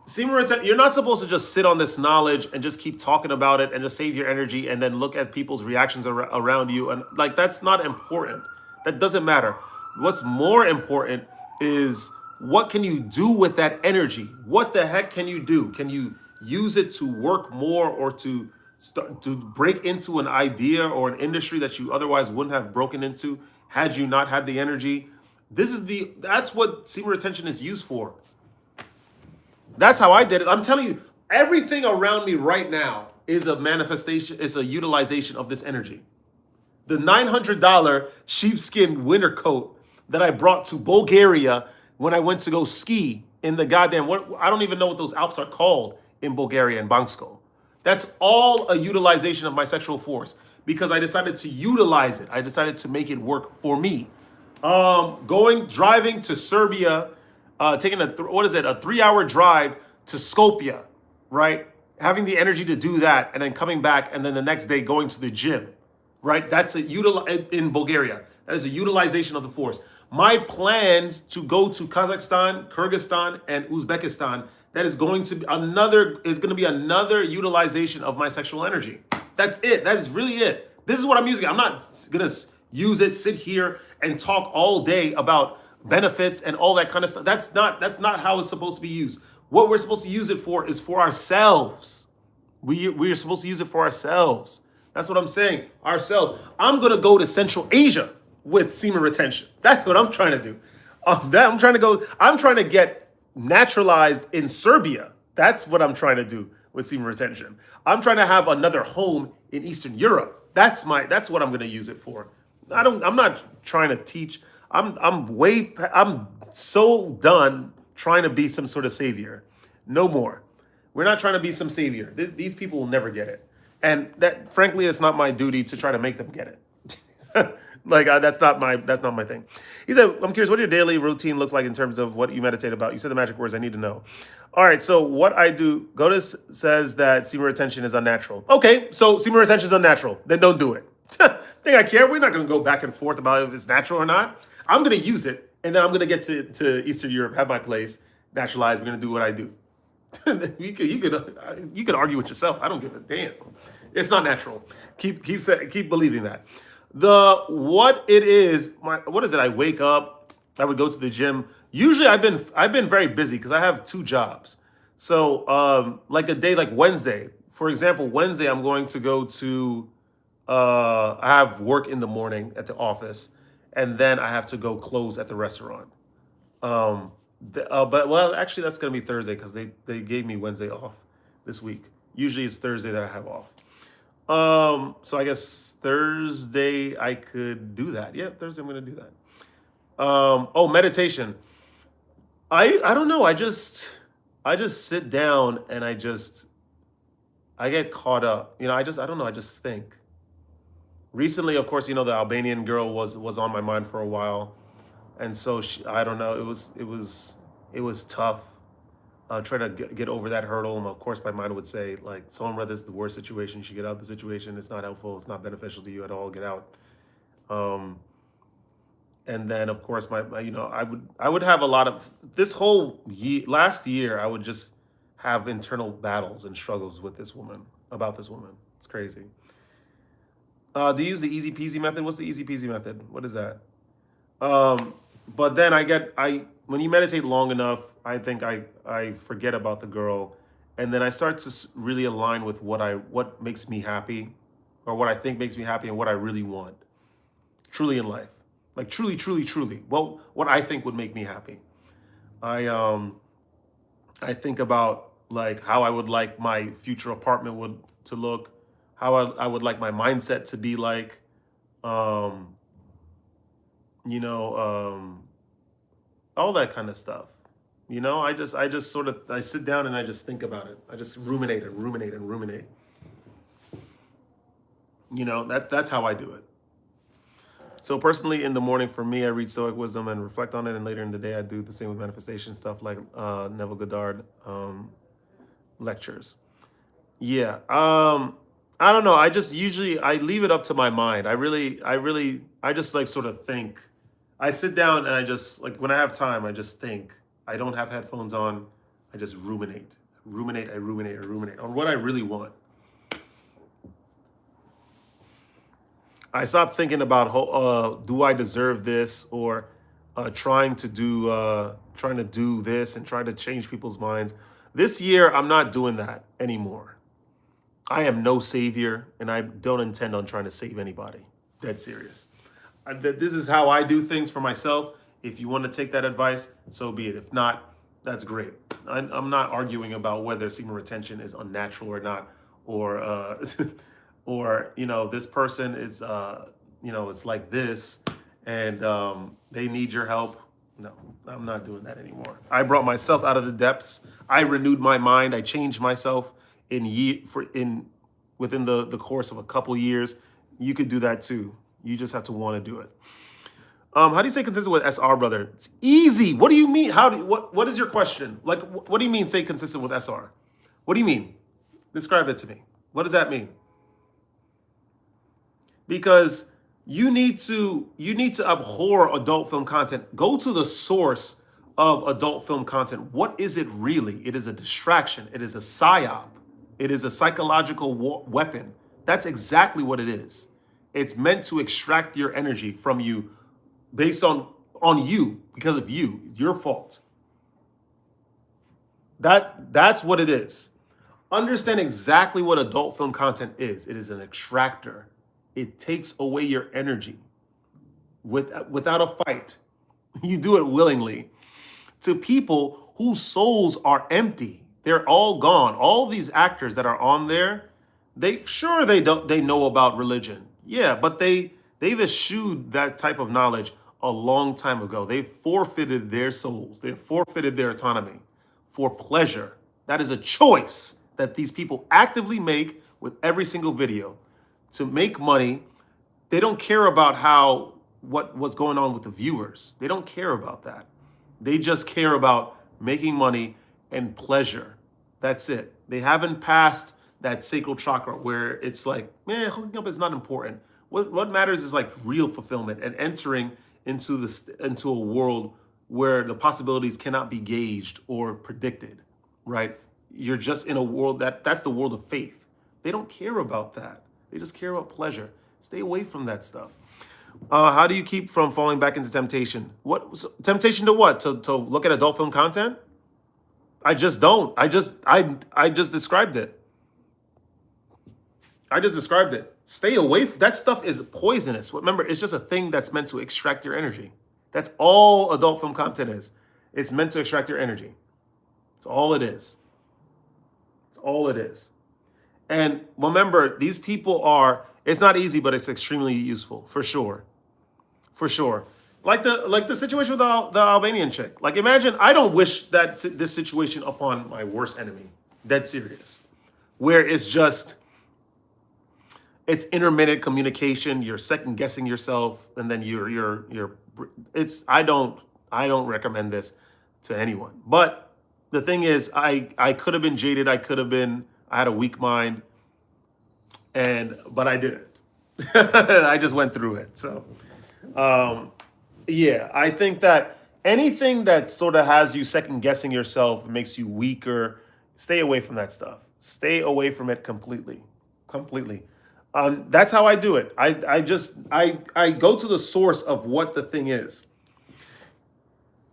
semen retention, you're not supposed to just sit on this knowledge and just keep talking about it and just save your energy and then look at people's reactions around you. And like, that's not important. That doesn't matter. What's more important is what can you do with that energy? What the heck can you do? Can you use it to work more or to break into an idea or an industry that you otherwise wouldn't have broken into had you not had the energy? That's what semen retention is used for. That's how I did it. I'm telling you, everything around me right now is a manifestation, is a utilization of this energy. The $900 sheepskin winter coat that I brought to Bulgaria when I went to go ski in the goddamn, I don't even know what those Alps are called in Bulgaria, in Bansko. That's all a utilization of my sexual force because I decided to utilize it. I decided to make it work for me. Driving to Serbia, taking a 3-hour drive to Skopje, right? Having the energy to do that and then coming back and then the next day going to the gym, right? That's in Bulgaria. That is a utilization of the force. My plans to go to Kazakhstan, Kyrgyzstan, and Uzbekistan, that is going to be another utilization of my sexual energy. That's it. That is really it. This is what I'm using. I'm not gonna use it, sit here and talk all day about benefits and all that kind of stuff. That's not how it's supposed to be used. What we're supposed to use it for is for ourselves. We're supposed to use it for ourselves. That's what I'm saying. Ourselves. I'm gonna go to Central Asia with semen retention. That's what I'm trying to do. I'm trying to get naturalized in Serbia. That's what I'm trying to do with semen retention. I'm trying to have another home in Eastern Europe. That's what I'm going to use it for. I'm not trying to teach. I'm so done trying to be some sort of savior. No more. We're not trying to be some savior. These people will never get it. And that, frankly, it's not my duty to try to make them get it. That's not my thing. He said, I'm curious what your daily routine looks like in terms of what you meditate about. You said the magic words, I need to know. All right, so what I do, Godis says that semen retention is unnatural. Okay, so semen retention is unnatural. Then don't do it. Think I care? We're not going to go back and forth about if it's natural or not. I'm going to use it, and then I'm going to get to Eastern Europe, have my place, naturalized. We're going to do what I do. You could argue with yourself. I don't give a damn. It's not natural. Keep believing that. What is it? I wake up, I would go to the gym. Usually I've been very busy because I have two jobs. So like a day like Wednesday, for example, Wednesday I'm going to go to I have work in the morning at the office, and then I have to go close at the restaurant. Um, but well, actually, that's gonna be Thursday because they gave me Wednesday off this week. Usually it's Thursday that I have off. So I guess Thursday I could do that. Yeah, Thursday I'm gonna do that. Oh, meditation. I don't know. I just sit down and I get caught up. I don't know. I just think. Recently, of course, the Albanian girl was on my mind for a while, and so I don't know. It was tough. Trying to get over that hurdle. And of course, my mind would say like, someone read this is the worst situation. You should get out of the situation. It's not helpful. It's not beneficial to you at all. Get out. Um, and then of course I would have a lot of this whole last year. I would just have internal battles and struggles with this woman about this woman. It's crazy. Do you use the easy peasy method? What's the easy peasy method? What is that? Um, but then I when you meditate long enough, I think I forget about the girl, and then I start to really align with what makes me happy, or what I think makes me happy, and what I really want, truly in life, like truly, truly, truly. Well, what I think would make me happy. I I think about like how I would like my future apartment would to look, how I would like my mindset to be like. Um, you know, all that kind of stuff. I just sort of I sit down and I just think about it. I just ruminate and ruminate and ruminate. That's how I do it. So personally, in the morning for me, I read Stoic wisdom and reflect on it, and later in the day, I do the same with manifestation stuff like Neville Goddard lectures. Yeah. I don't know. I just usually I leave it up to my mind. I just like sort of think. I sit down and I just like when I have time, I just think. I don't have headphones on. I just ruminate. I ruminate on what I really want. I stopped thinking about do I deserve this, or trying to do this and trying to change people's minds. This year, I'm not doing that anymore. I am no savior, and I don't intend on trying to save anybody. Dead serious. This is how I do things for myself. If you want to take that advice, so be it. If not, that's great. I'm not arguing about whether semen retention is unnatural or not, or or this person is it's like this, and they need your help. No, I'm not doing that anymore. I brought myself out of the depths. I renewed my mind. I changed myself within the course of a couple years. You could do that too. You just have to want to do it. How do you stay consistent with SR, brother? It's easy. What do you mean? What is your question? Like, what do you mean stay consistent with SR? What do you mean? Describe it to me. What does that mean? Because you need to abhor adult film content. Go to the source of adult film content. What is it really? It is a distraction. It is a psyop. It is a psychological weapon. That's exactly what it is. It's meant to extract your energy from you based on you, because of you, your fault. That's what it is. Understand exactly what adult film content is. It is an extractor. It takes away your energy without a fight. You do it willingly to people whose souls are empty. They're all gone. All these actors that are on there, they know about religion. Yeah, but they've eschewed that type of knowledge a long time ago. They forfeited their souls. They forfeited their autonomy for pleasure. That is a choice that these people actively make with every single video to make money. They don't care about what was going on with the viewers. They don't care about that. They just care about making money and pleasure. That's it. They haven't passed that sacral chakra where it's like, man, hooking up is not important. What matters is like real fulfillment and entering into a world where the possibilities cannot be gauged or predicted, right? You're just in a world that's the world of faith. They don't care about that. They just care about pleasure. Stay away from that stuff. How do you keep from falling back into temptation? What temptation to what? To look at adult film content? I just don't. I just described it. I just described it. Stay away. That stuff is poisonous. Remember, it's just a thing that's meant to extract your energy. That's all adult film content is. It's meant to extract your energy. It's all it is. It's all it is. And remember, these people are. It's not easy, but it's extremely useful for sure. For sure. Like the situation with the Albanian chick. Like imagine I don't wish this situation upon my worst enemy. Dead serious. Where it's intermittent communication, you're second guessing yourself, and then you're it's I don't recommend this to anyone. But the thing is, I could have been jaded, I had a weak mind, but I didn't. I just went through it. So yeah, I think that anything that sort of has you second guessing yourself, makes you weaker, stay away from that stuff. Stay away from it completely. Completely. That's how I do it. I go to the source of what the thing is.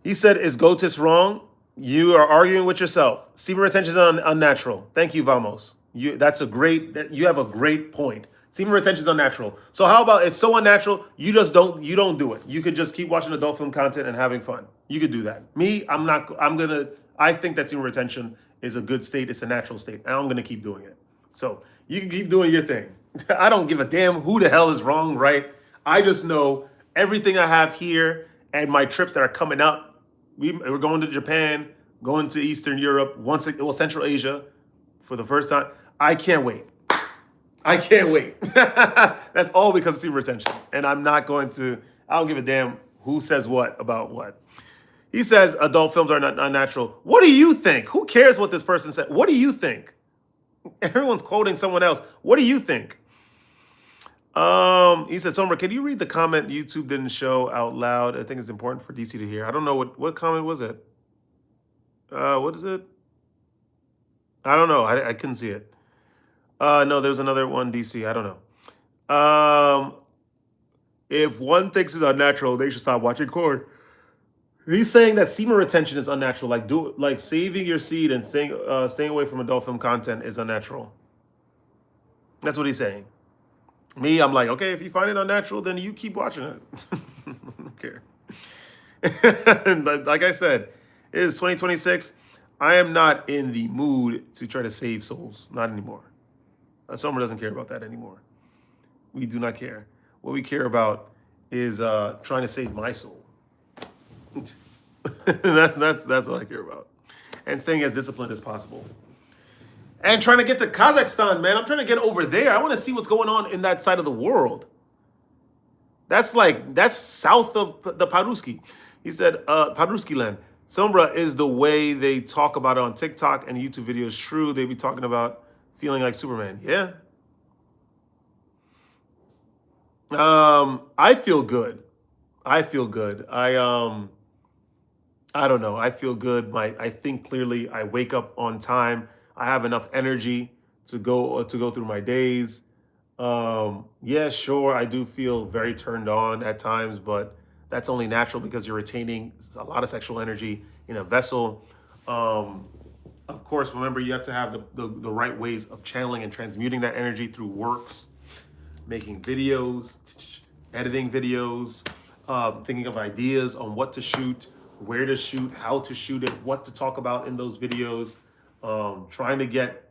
He said, "Is Gotis wrong? You are arguing with yourself. Semen retention is unnatural. Thank you, Vamos. You have a great point. Semen retention is unnatural. So how about it's so unnatural, you don't do it. You could just keep watching adult film content and having fun. You could do that. Me, I think that semen retention is a good state. It's a natural state, and I'm gonna keep doing it. So you can keep doing your thing. I don't give a damn who the hell is wrong, right? I just know everything I have here and my trips that are coming up. We're going to Japan, going to Eastern Europe, Central Asia for the first time. I can't wait. I can't wait. That's all because of semen retention. And I don't give a damn who says what about what. He says adult films are not unnatural. What do you think? Who cares what this person said? What do you think? Everyone's quoting someone else. What do you think? He said, Sombra, can you read the comment YouTube didn't show out loud? I think it's important for DC to hear. I don't know what comment was it. What is it? I don't know. I couldn't see it. No, there's another one, DC. I don't know. If one thinks it's unnatural, they should stop watching corn. He's saying that semen retention is unnatural. Like saving your seed and staying away from adult film content is unnatural. That's what he's saying. Me, I'm like, okay, if you find it unnatural, then you keep watching it. I don't care. But like I said, it is 2026. I am not in the mood to try to save souls. Not anymore. Summer doesn't care about that anymore. We do not care. What we care about is trying to save my soul. That's what I care about. And staying as disciplined as possible. And trying to get to Kazakhstan, man. I'm trying to get over there. I want to see what's going on in that side of the world. That's south of the Paruski. He said, Paruski land. Sombra, is the way they talk about it on TikTok and YouTube videos true? They be talking about feeling like Superman. Yeah. I feel good. I don't know. I feel good. I think clearly. I wake up on time. I have enough energy to go through my days. Yeah, sure, I do feel very turned on at times, but that's only natural because you're retaining a lot of sexual energy in a vessel. Of course, remember you have to have the right ways of channeling and transmuting that energy through works, making videos, editing videos, thinking of ideas on what to shoot, where to shoot, how to shoot it, what to talk about in those videos. Trying to get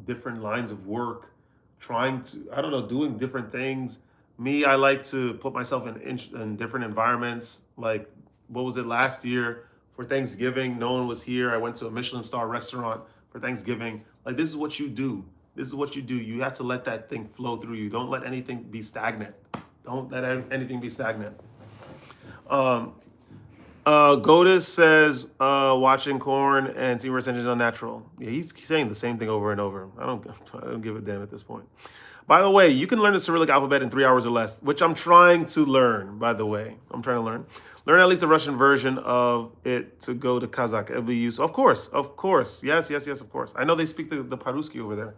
different lines of work, doing different things. Me, I like to put myself in different environments. Like, what was it last year for Thanksgiving? No one was here. I went to a Michelin star restaurant for Thanksgiving. Like, this is what you do. You have to let that thing flow through you. Don't let anything be stagnant. Godis says watching corn and semen retention is unnatural. Yeah, he's saying the same thing over and over. I don't give a damn at this point. By the way, you can learn the Cyrillic alphabet in 3 hours or less, which I'm trying to learn, by the way. I'm trying to learn. Learn at least the Russian version of it to go to Kazakh. It'll be useful. Of course. Yes, of course. I know they speak the Paruski over there.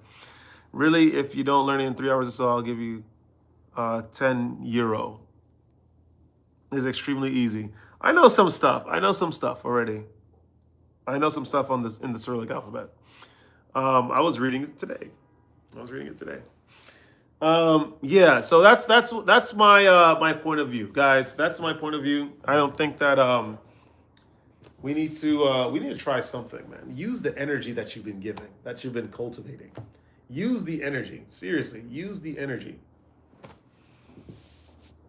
Really, if you don't learn it in 3 hours or so, I'll give you €10. is extremely easy. I know some stuff. I know some stuff already. I know some stuff on this in the Cyrillic alphabet. I was reading it today. I was reading it today. Yeah, so that's my my point of view, guys. That's my point of view. I don't think that we need to try something, man. Use the energy that you've been giving, that you've been cultivating. Use the energy. Seriously, use the energy.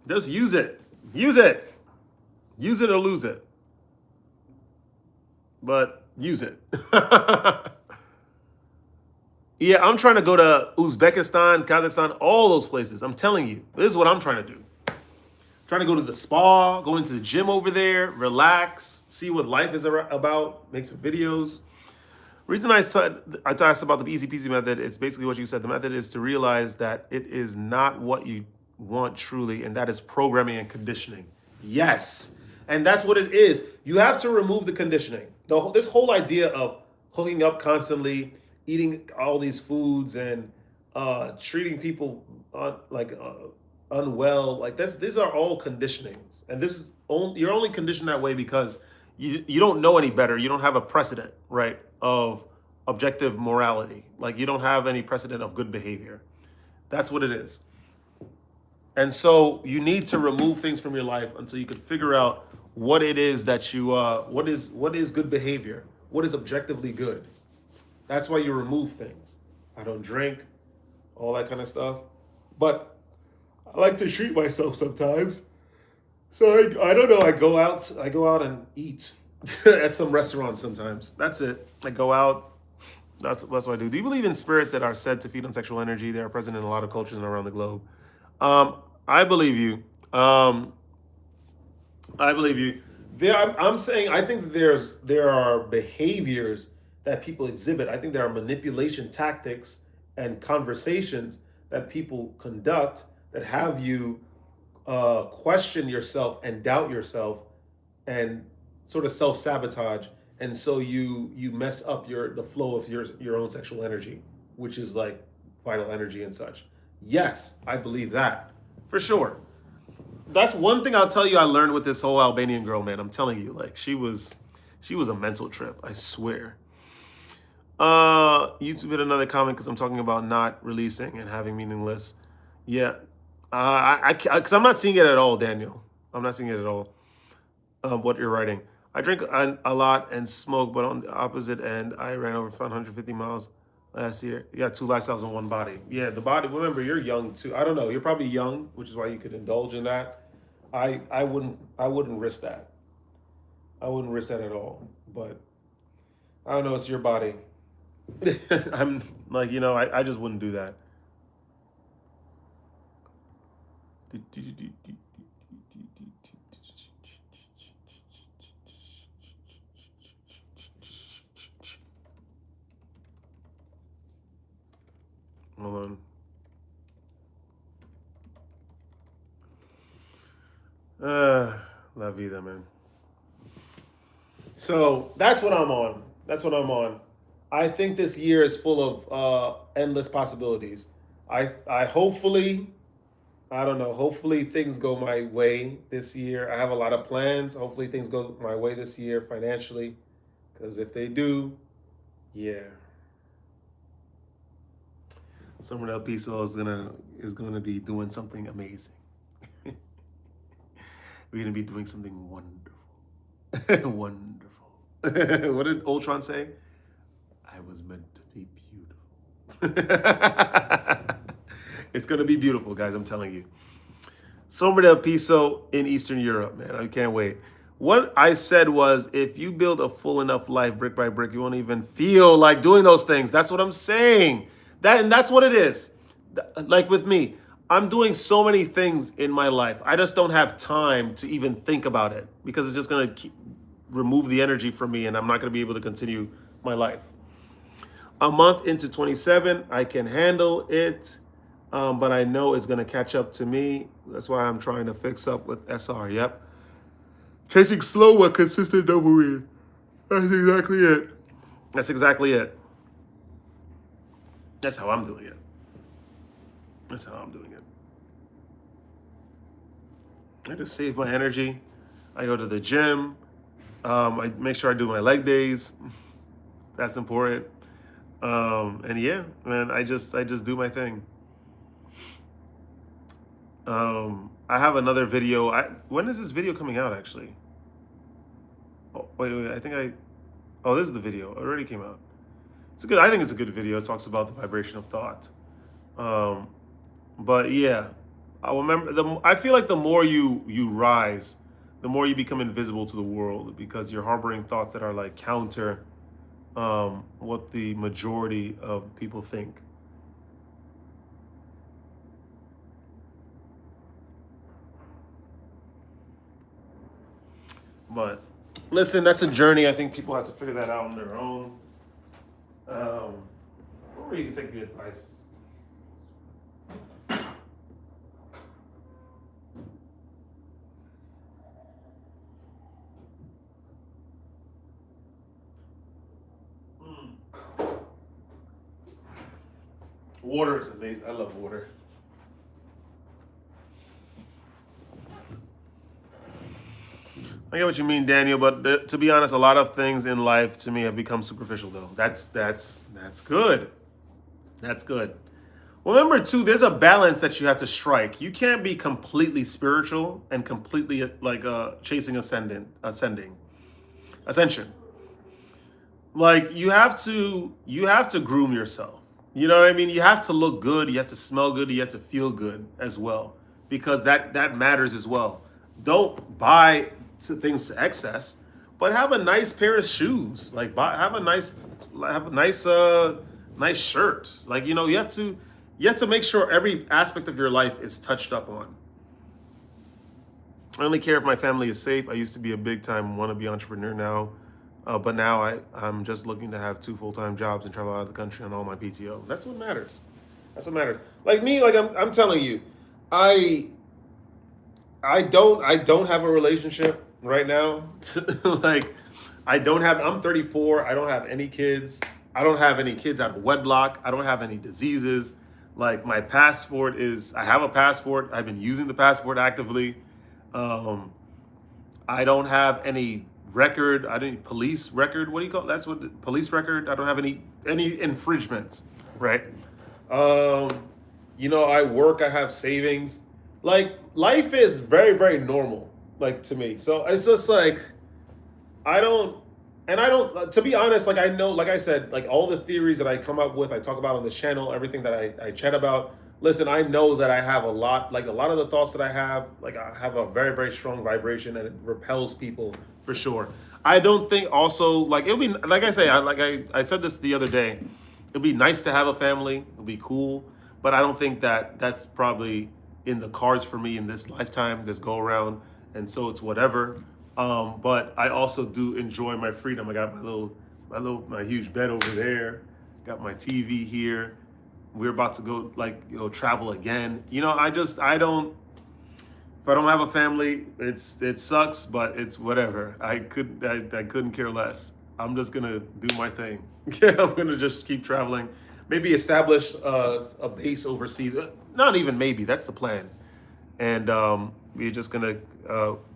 Just use it. Use it. Use it or lose it. But use it. Yeah, I'm trying to go to Uzbekistan, Kazakhstan, all those places. I'm telling you, this is what I'm trying to do. Trying to go to the spa, go into the gym over there, relax, see what life is about, make some videos. Reason I talked about the easy peasy method, it's basically what you said. The method is to realize that it is not what you want truly, and that is programming and conditioning. Yes, and that's what it is. You have to remove the conditioning. This whole idea of hooking up constantly, eating all these foods, and treating people unwell, like these are all conditionings, and this is you're only conditioned that way because you don't know any better. You don't have a precedent, right, of objective morality. Like, you don't have any precedent of good behavior. That's what it is. And so you need to remove things from your life until you can figure out what it is that you what is good behavior, what is objectively good. That's why you remove things. I don't drink, all that kind of stuff, but I like to treat myself sometimes. So I don't know. I go out and eat at some restaurant sometimes. That's it. I go out. That's what I do. Do you believe in spirits that are said to feed on sexual energy? They are present in a lot of cultures and around the globe. I believe you. I believe you. I'm saying I think that there are behaviors that people exhibit. I think there are manipulation tactics and conversations that people conduct that have you question yourself and doubt yourself and sort of self-sabotage, and so you mess up the flow of your own sexual energy, which is like vital energy and such. Yes, I believe that for sure. That's one thing I'll tell you I learned with this whole Albanian girl, man. I'm telling you, like, she was a mental trip, I swear. YouTube hit another comment because I'm talking about not releasing and having meaningless. Yeah, because I'm not seeing it at all, Daniel. I'm not seeing it at all. What you're writing. I drink a lot and smoke, but on the opposite end, I ran over 550 miles last year. Yeah, 2 lifestyles in one body. Yeah, the body. Remember, you're young too. I don't know. You're probably young, which is why you could indulge in that. I wouldn't risk that. I wouldn't risk that at all. But I don't know. It's your body. I'm like, I just wouldn't do that. Hold on. La vida, man. So that's what I'm on. That's what I'm on. I think this year is full of endless possibilities. I hopefully, I don't know, hopefully things go my way this year. I have a lot of plans. Hopefully things go my way this year financially, because if they do, yeah. Summer El Piso is gonna be doing something amazing. We're gonna be doing something wonderful. Wonderful. What did Ultron say? I was meant to be beautiful. It's gonna be beautiful, guys, I'm telling you. Summer del Piso in Eastern Europe, man. I can't wait. What I said was, if you build a full enough life brick by brick, you won't even feel like doing those things. That's what I'm saying. That's what it is. Like with me, I'm doing so many things in my life. I just don't have time to even think about it because it's just gonna remove the energy from me, and I'm not gonna be able to continue my life. A month into 27, I can handle it, but I know it's gonna catch up to me. That's why I'm trying to fix up with SR. Yep. Chasing slower, consistent dopamine. That's exactly it. That's exactly it. That's how I'm doing it. That's how I'm doing it. I just save my energy. I go to the gym. I make sure I do my leg days. That's important. And yeah, man, I just do my thing. I have another video. When is this video coming out actually? Oh, wait. I think I. Oh, this is the video. It already came out. It's a good. I think it's a good video. It talks about the vibration of thought. Um, but yeah, I remember. I feel like the more you rise, the more you become invisible to the world because you're harboring thoughts that are like counter what the majority of people think. But listen, that's a journey. I think people have to figure that out on their own. Um, or you can take the advice. Mm. Water is amazing. I love water. I get what you mean, Daniel, but to be honest, a lot of things in life to me have become superficial, though. That's good. That's good. Remember, too, there's a balance that you have to strike. You can't be completely spiritual and completely like chasing ascension. Like you have to groom yourself. You know what I mean? You have to look good, you have to smell good, you have to feel good as well because that matters as well. Don't buy things to excess, but have a nice pair of shoes. Like have a nice shirt. Like you have to make sure every aspect of your life is touched up on. I only care if my family is safe. I used to be a big time wannabe entrepreneur now. But now I'm just looking to have two full-time jobs and travel out of the country on all my PTO. That's what matters. That's what matters. Like me, like I'm telling you, I I don't have a relationship right now. Like I'm 34. I don't have any kids. I don't have any kids out of wedlock. I don't have any diseases. Like my passport is I have a passport. I've been using the passport actively. Um, I don't have any record. I didn't police record. What do you call it? That's what police record. I don't have any infringements, right? Um, I work. I have savings. Like life is very very normal. Like to me, so it's just like I don't, and I don't. To be honest, like I know, like I said, like all the theories that I come up with, I talk about on this channel, everything that I chat about. Listen, I know that I have like a lot of the thoughts that I have, like I have a very, very strong vibration and it repels people for sure. I don't think also, like, it'll be, like I say, I said this the other day, it'd be nice to have a family, it'd be cool, but I don't think that that's probably in the cards for me in this lifetime, this go around, and so it's whatever. But I also do enjoy my freedom. I got my huge bed over there, got my TV here. We're about to go travel again. I don't. If I don't have a family, it sucks, but it's whatever. I couldn't care less. I'm just gonna do my thing. I'm gonna just keep traveling. Maybe establish a base overseas. Not even maybe. That's the plan. And we're just gonna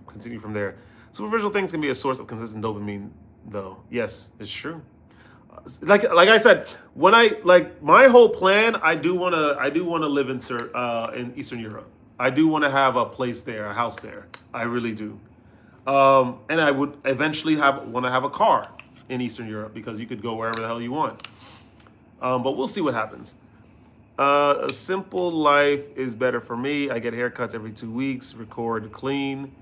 continue from there. Superficial things can be a source of consistent dopamine, though. Yes, it's true. Like I said, when I like my whole plan, I do wanna live in Eastern Europe. I do want to have a place there, a house there. I really do. And I would eventually want to have a car in Eastern Europe because you could go wherever the hell you want. But we'll see what happens. A simple life is better for me. I get haircuts every 2 weeks, record clean.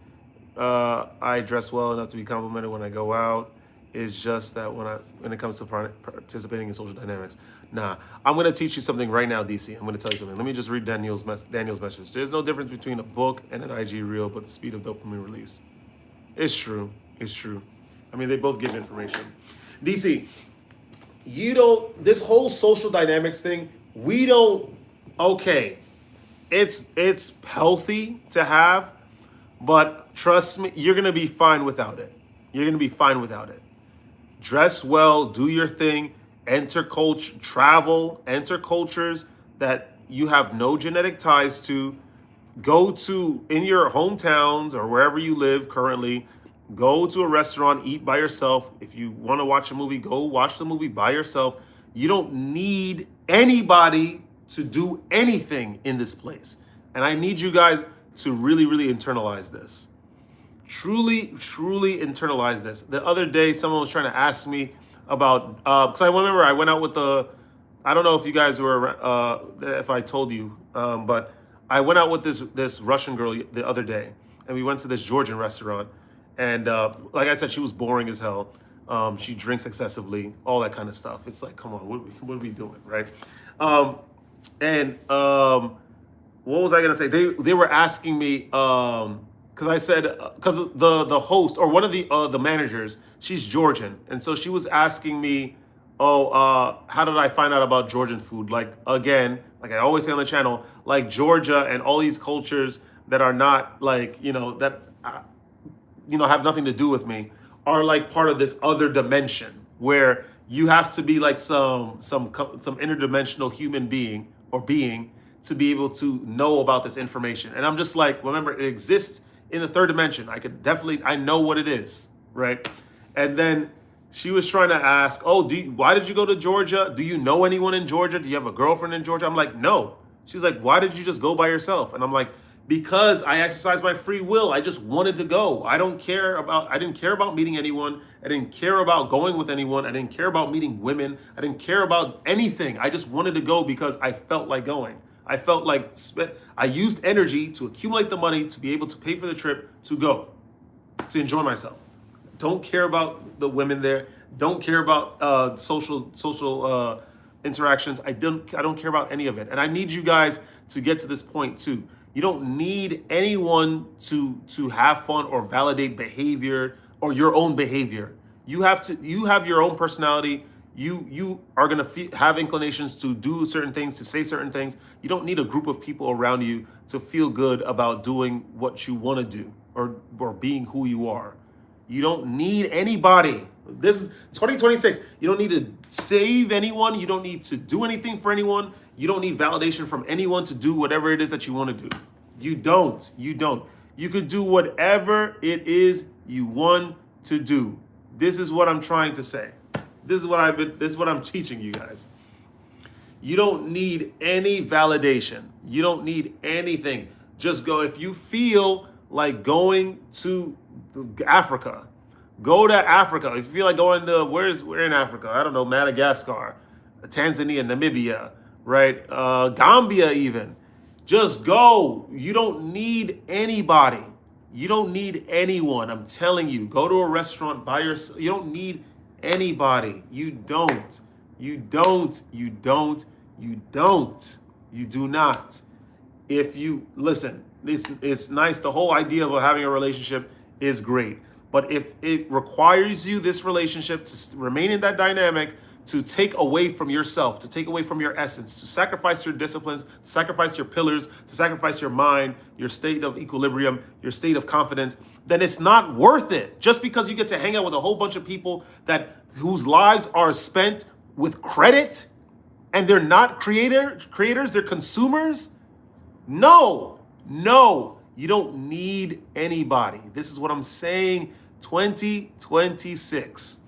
I dress well enough to be complimented when I go out. It's just that when it comes to participating in social dynamics, nah. I'm gonna teach you something right now, DC. I'm gonna tell you something. Let me just read Daniel's message. There's no difference between a book and an IG reel, but the speed of dopamine release. It's true. It's true. I mean, they both give information. DC, you don't. This whole social dynamics thing, we don't. Okay, it's healthy to have, but trust me, you're gonna be fine without it. You're gonna be fine without it. Dress well, do your thing, enter cultures that you have no genetic ties to. go to in your hometowns or wherever you live currently, go to a restaurant, eat by yourself. If you want to watch a movie, go watch the movie by yourself. You don't need anybody to do anything in this place. And I need you guys to really, really internalize this. Truly, truly internalize this. The other day, someone was trying to ask me about, because I remember I went out with I don't know if you guys were, if I told you, but I went out with this Russian girl the other day, and we went to this Georgian restaurant, and like I said, she was boring as hell. She drinks excessively, all that kind of stuff. It's like, come on, what are we doing, right? And what was I gonna say? They were asking me because I said because the host or one of the managers, she's Georgian, and so she was asking me, oh, how did I find out about Georgian food? Like again, like I always say on the channel, like Georgia and all these cultures that are not like that have nothing to do with me are like part of this other dimension where you have to be like some interdimensional human being or being to be able to know about this information. And I'm just like, remember, it exists in the third dimension. I know what it is, right? And then she was trying to ask, oh, why did you go to Georgia? Do you know anyone in Georgia? Do you have a girlfriend in Georgia? I'm like, no. She's like, why did you just go by yourself? And I'm like, because I exercised my free will. I just wanted to go. I didn't care about meeting anyone. I didn't care about going with anyone. I didn't care about meeting women. I didn't care about anything. I just wanted to go because I felt like going. I felt like I used energy to accumulate the money to be able to pay for the trip to go, to enjoy myself. Don't care about the women there. Don't care about social interactions. I don't care about any of it. And I need you guys to get to this point too. You don't need anyone to have fun or validate behavior or your own behavior. You have your own personality. You are gonna have inclinations to do certain things, to say certain things. You don't need a group of people around you to feel good about doing what you want to do or being who you are. You don't need anybody. This is 2026. You don't need to save anyone. You don't need to do anything for anyone. You don't need validation from anyone to do whatever it is that you want to do. You don't. You could do whatever it is you want to do. This is what I'm trying to say. This is what I'm teaching you guys. You don't need any validation. You don't need anything. Just go. If you feel like going to Africa, go to Africa. If you feel like going to where in Africa? I don't know, Madagascar, Tanzania, Namibia, right? Gambia even. Just go. You don't need anybody. You don't need anyone. I'm telling you. Go to a restaurant by yourself. You don't need anybody. You don't. You don't. You don't. You don't. You do not. If you listen, it's nice. The whole idea of having a relationship is great. But if it requires you, this relationship, to remain in that dynamic, to take away from yourself, to take away from your essence, to sacrifice your disciplines, to sacrifice your pillars, to sacrifice your mind, your state of equilibrium, your state of confidence, then it's not worth it. Just because you get to hang out with a whole bunch of people whose lives are spent with credit and they're not creators, they're consumers. No, you don't need anybody. This is what I'm saying. 2026.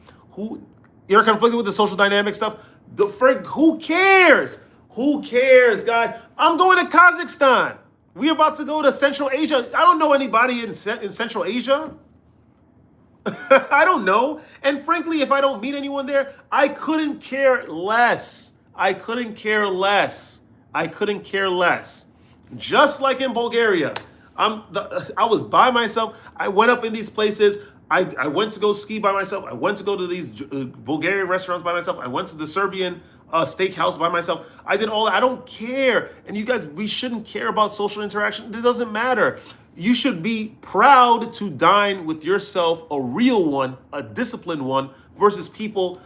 You're conflicted with the social dynamic stuff? Who cares? Who cares, guys? I'm going to Kazakhstan. We're about to go to Central Asia. I don't know anybody in Central Asia. I don't know. And frankly, if I don't meet anyone there, I couldn't care less. I couldn't care less. Just like in Bulgaria. I was by myself. I went up in these places. I went to go ski by myself. I went to go to these Bulgarian restaurants by myself. I went to the Serbian steakhouse by myself. I did all that. I don't care. And you guys, we shouldn't care about social interaction. It doesn't matter. You should be proud to dine with yourself, a real one, a disciplined one, versus people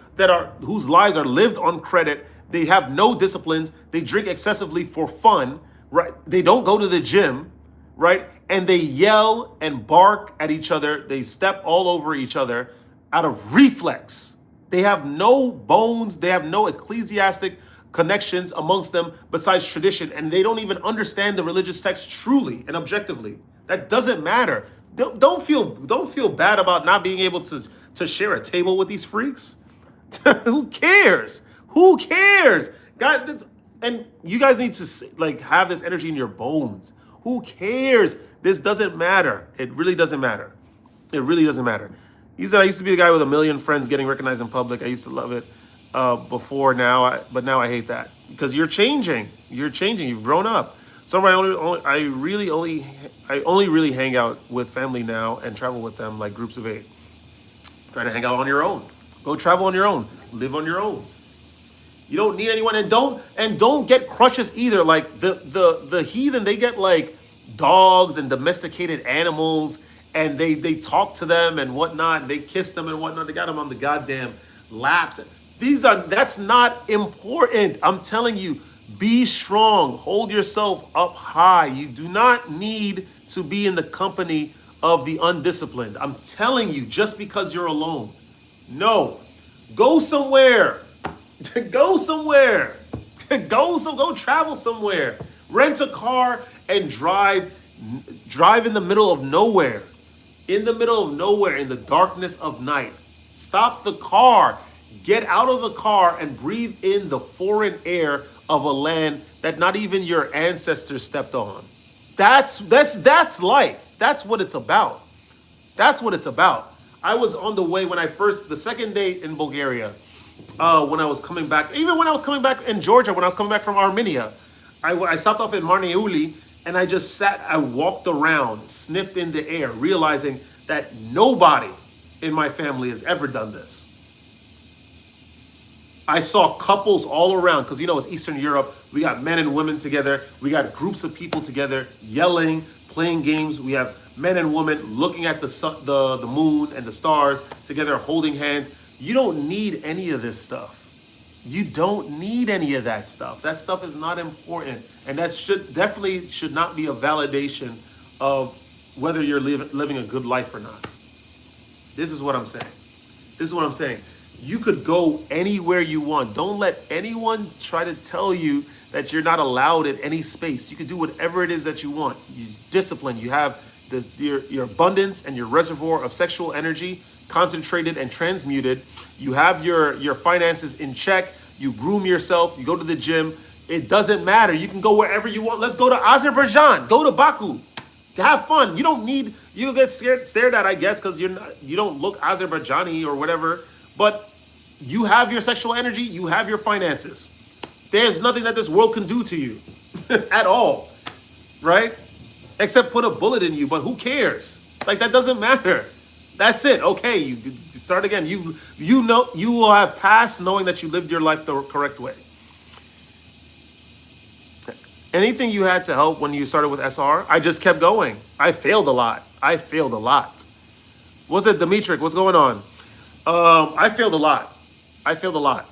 whose lives are lived on credit. They have no disciplines. They drink excessively for fun, right? They don't go to the gym, right? And they yell and bark at each other. They step all over each other out of reflex. They have no bones. They have no ecclesiastic connections amongst them besides tradition, and they don't even understand the religious text truly and objectively. That doesn't matter. Don't feel bad about not being able to share a table with these freaks. Who cares? Who cares? God, and you guys need to like have this energy in your bones. Who cares? This doesn't matter. It really doesn't matter. It really doesn't matter. He said, I used to be the guy with a million friends getting recognized in public. I used to love it before now, but now I hate that because you're changing. You're changing. You've grown up. I only really hang out with family now and travel with them like groups of 8. Try to hang out on your own. Go travel on your own. Live on your own. You don't need anyone, and don't get crushes either. Like the heathen, they get like dogs and domesticated animals, and they talk to them and whatnot, and they kiss them and whatnot. They got them on the goddamn laps. That's not important. I'm telling you, be strong. Hold yourself up high. You do not need to be in the company of the undisciplined. I'm telling you, just because you're alone. No. Go somewhere. Go somewhere. Go travel somewhere. Rent a car and drive in the middle of nowhere. In the middle of nowhere, in the darkness of night. Stop the car. Get out of the car and breathe in the foreign air of a land that not even your ancestors stepped on. That's life. That's what it's about. That's what it's about. I was on the way the second day in Bulgaria, when I was coming back, even when I was coming back in Georgia, when I was coming back from Armenia, I stopped off in Marneuli and I walked around, sniffed in the air, realizing that nobody in my family has ever done this. I saw couples all around because it's Eastern Europe. We got men and women together. We got groups of people together yelling, playing games. We have men and women looking at the sun, the moon and the stars together, holding hands. You don't need any of this stuff. You don't need any of that stuff. That stuff is not important, and that definitely should not be a validation of whether you're living a good life or not. This is what I'm saying. This is what I'm saying. You could go anywhere you want. Don't let anyone try to tell you that you're not allowed in any space. You can do whatever it is that you want. You discipline. You have your abundance and your reservoir of sexual energy concentrated and transmuted. You have your finances in check. You groom yourself. You go to the gym. It doesn't matter. You can go wherever you want. Let's go to Azerbaijan. Go to Baku. Have fun. You get stared at, I guess, because you don't look Azerbaijani or whatever. But you have your sexual energy, you have your finances. There's nothing that this world can do to you at all, right? Except put a bullet in you, but who cares? Like, that doesn't matter. That's it. Okay, you start again. You will have passed knowing that you lived your life the correct way. Anything you had to help when you started with SR? I just kept going. I failed a lot. What's it, Dimitri? What's going on? I failed a lot.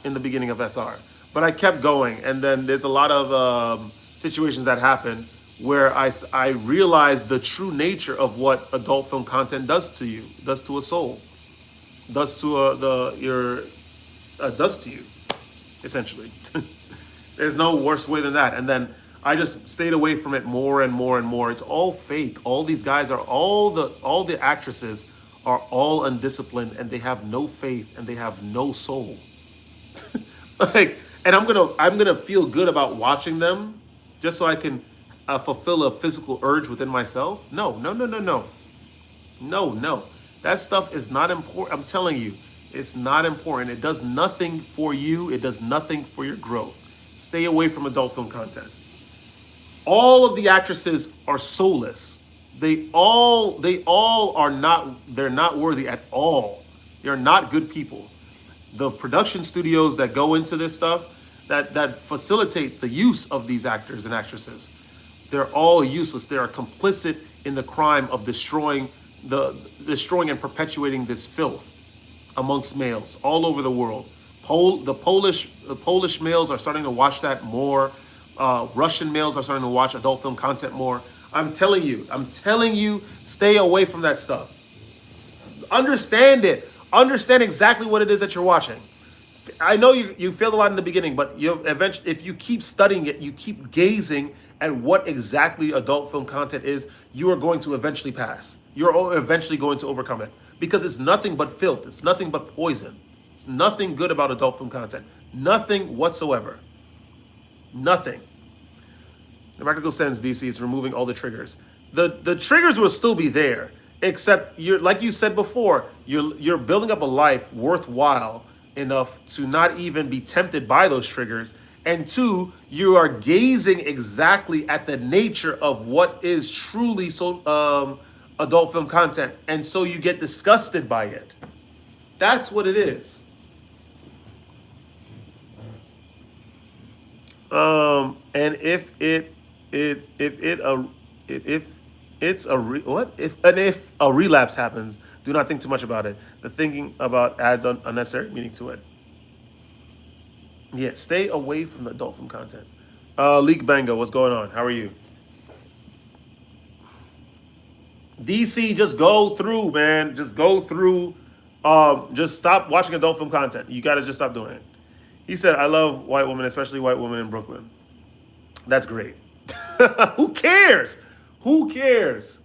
In the beginning of SR, but I kept going. And then there's a lot of situations that happen where I realized the true nature of what adult film content does to you, does to a soul, does to you, essentially. There's no worse way than that. And then I just stayed away from it more and more and more. It's all fake. All these guys all the actresses are all undisciplined, and they have no faith, and they have no soul. And I'm gonna feel good about watching them just so I can fulfill a physical urge within myself. No. That stuff is not important. I'm telling you, it's not important. It does nothing for you. It does nothing for your growth. Stay away from adult film content. All of the actresses are soulless. They all are not, they're not worthy at all. They're not good people. The production studios that go into this stuff, that facilitate the use of these actors and actresses, they're all useless. They are complicit in the crime of destroying and perpetuating this filth amongst males all over the world. The Polish males are starting to watch that more. Russian males are starting to watch adult film content more. I'm telling you, stay away from that stuff. Understand it. Understand exactly what it is that you're watching. I know you failed a lot in the beginning, but you eventually, if you keep studying it, you keep gazing at what exactly adult film content is, you are going to eventually pass. You're eventually going to overcome it because it's nothing but filth. It's nothing but poison. It's nothing good about adult film content. Nothing whatsoever. Nothing. In a practical sense, DC is removing all the triggers. The triggers will still be there, except you're like you said before, you're building up a life worthwhile enough to not even be tempted by those triggers. And two, you are gazing exactly at the nature of what is truly adult film content, and so you get disgusted by it. That's what it is. And if a relapse happens, do not think too much about it. The thinking about adds unnecessary meaning to it. Yeah, stay away from the adult film content. Leak Bango, what's going on? How are you? DC, just go through, man. Just go through. Just stop watching adult film content. You gotta just stop doing it. He said, I love white women, especially white women in Brooklyn. That's great. Who cares? Who cares?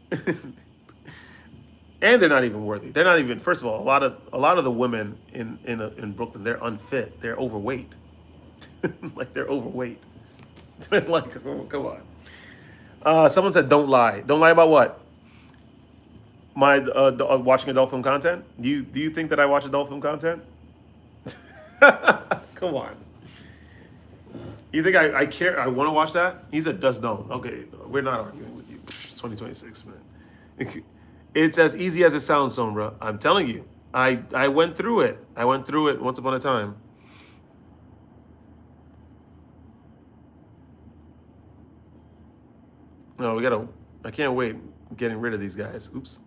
And they're not even worthy. They're not even. First of all, a lot of the women in Brooklyn, they're unfit. They're overweight. Like they're overweight. Like, come on. Someone said, "Don't lie." Don't lie about what? My watching adult film content. Do you think that I watch adult film content? Come on. You think I care? I want to watch that? He said, "Does don't." Okay, we're not arguing with you. It's 2026, man. It's as easy as it sounds, Sombra. I'm telling you. I went through it. I went through it once upon a time. No, I can't wait getting rid of these guys. Oops.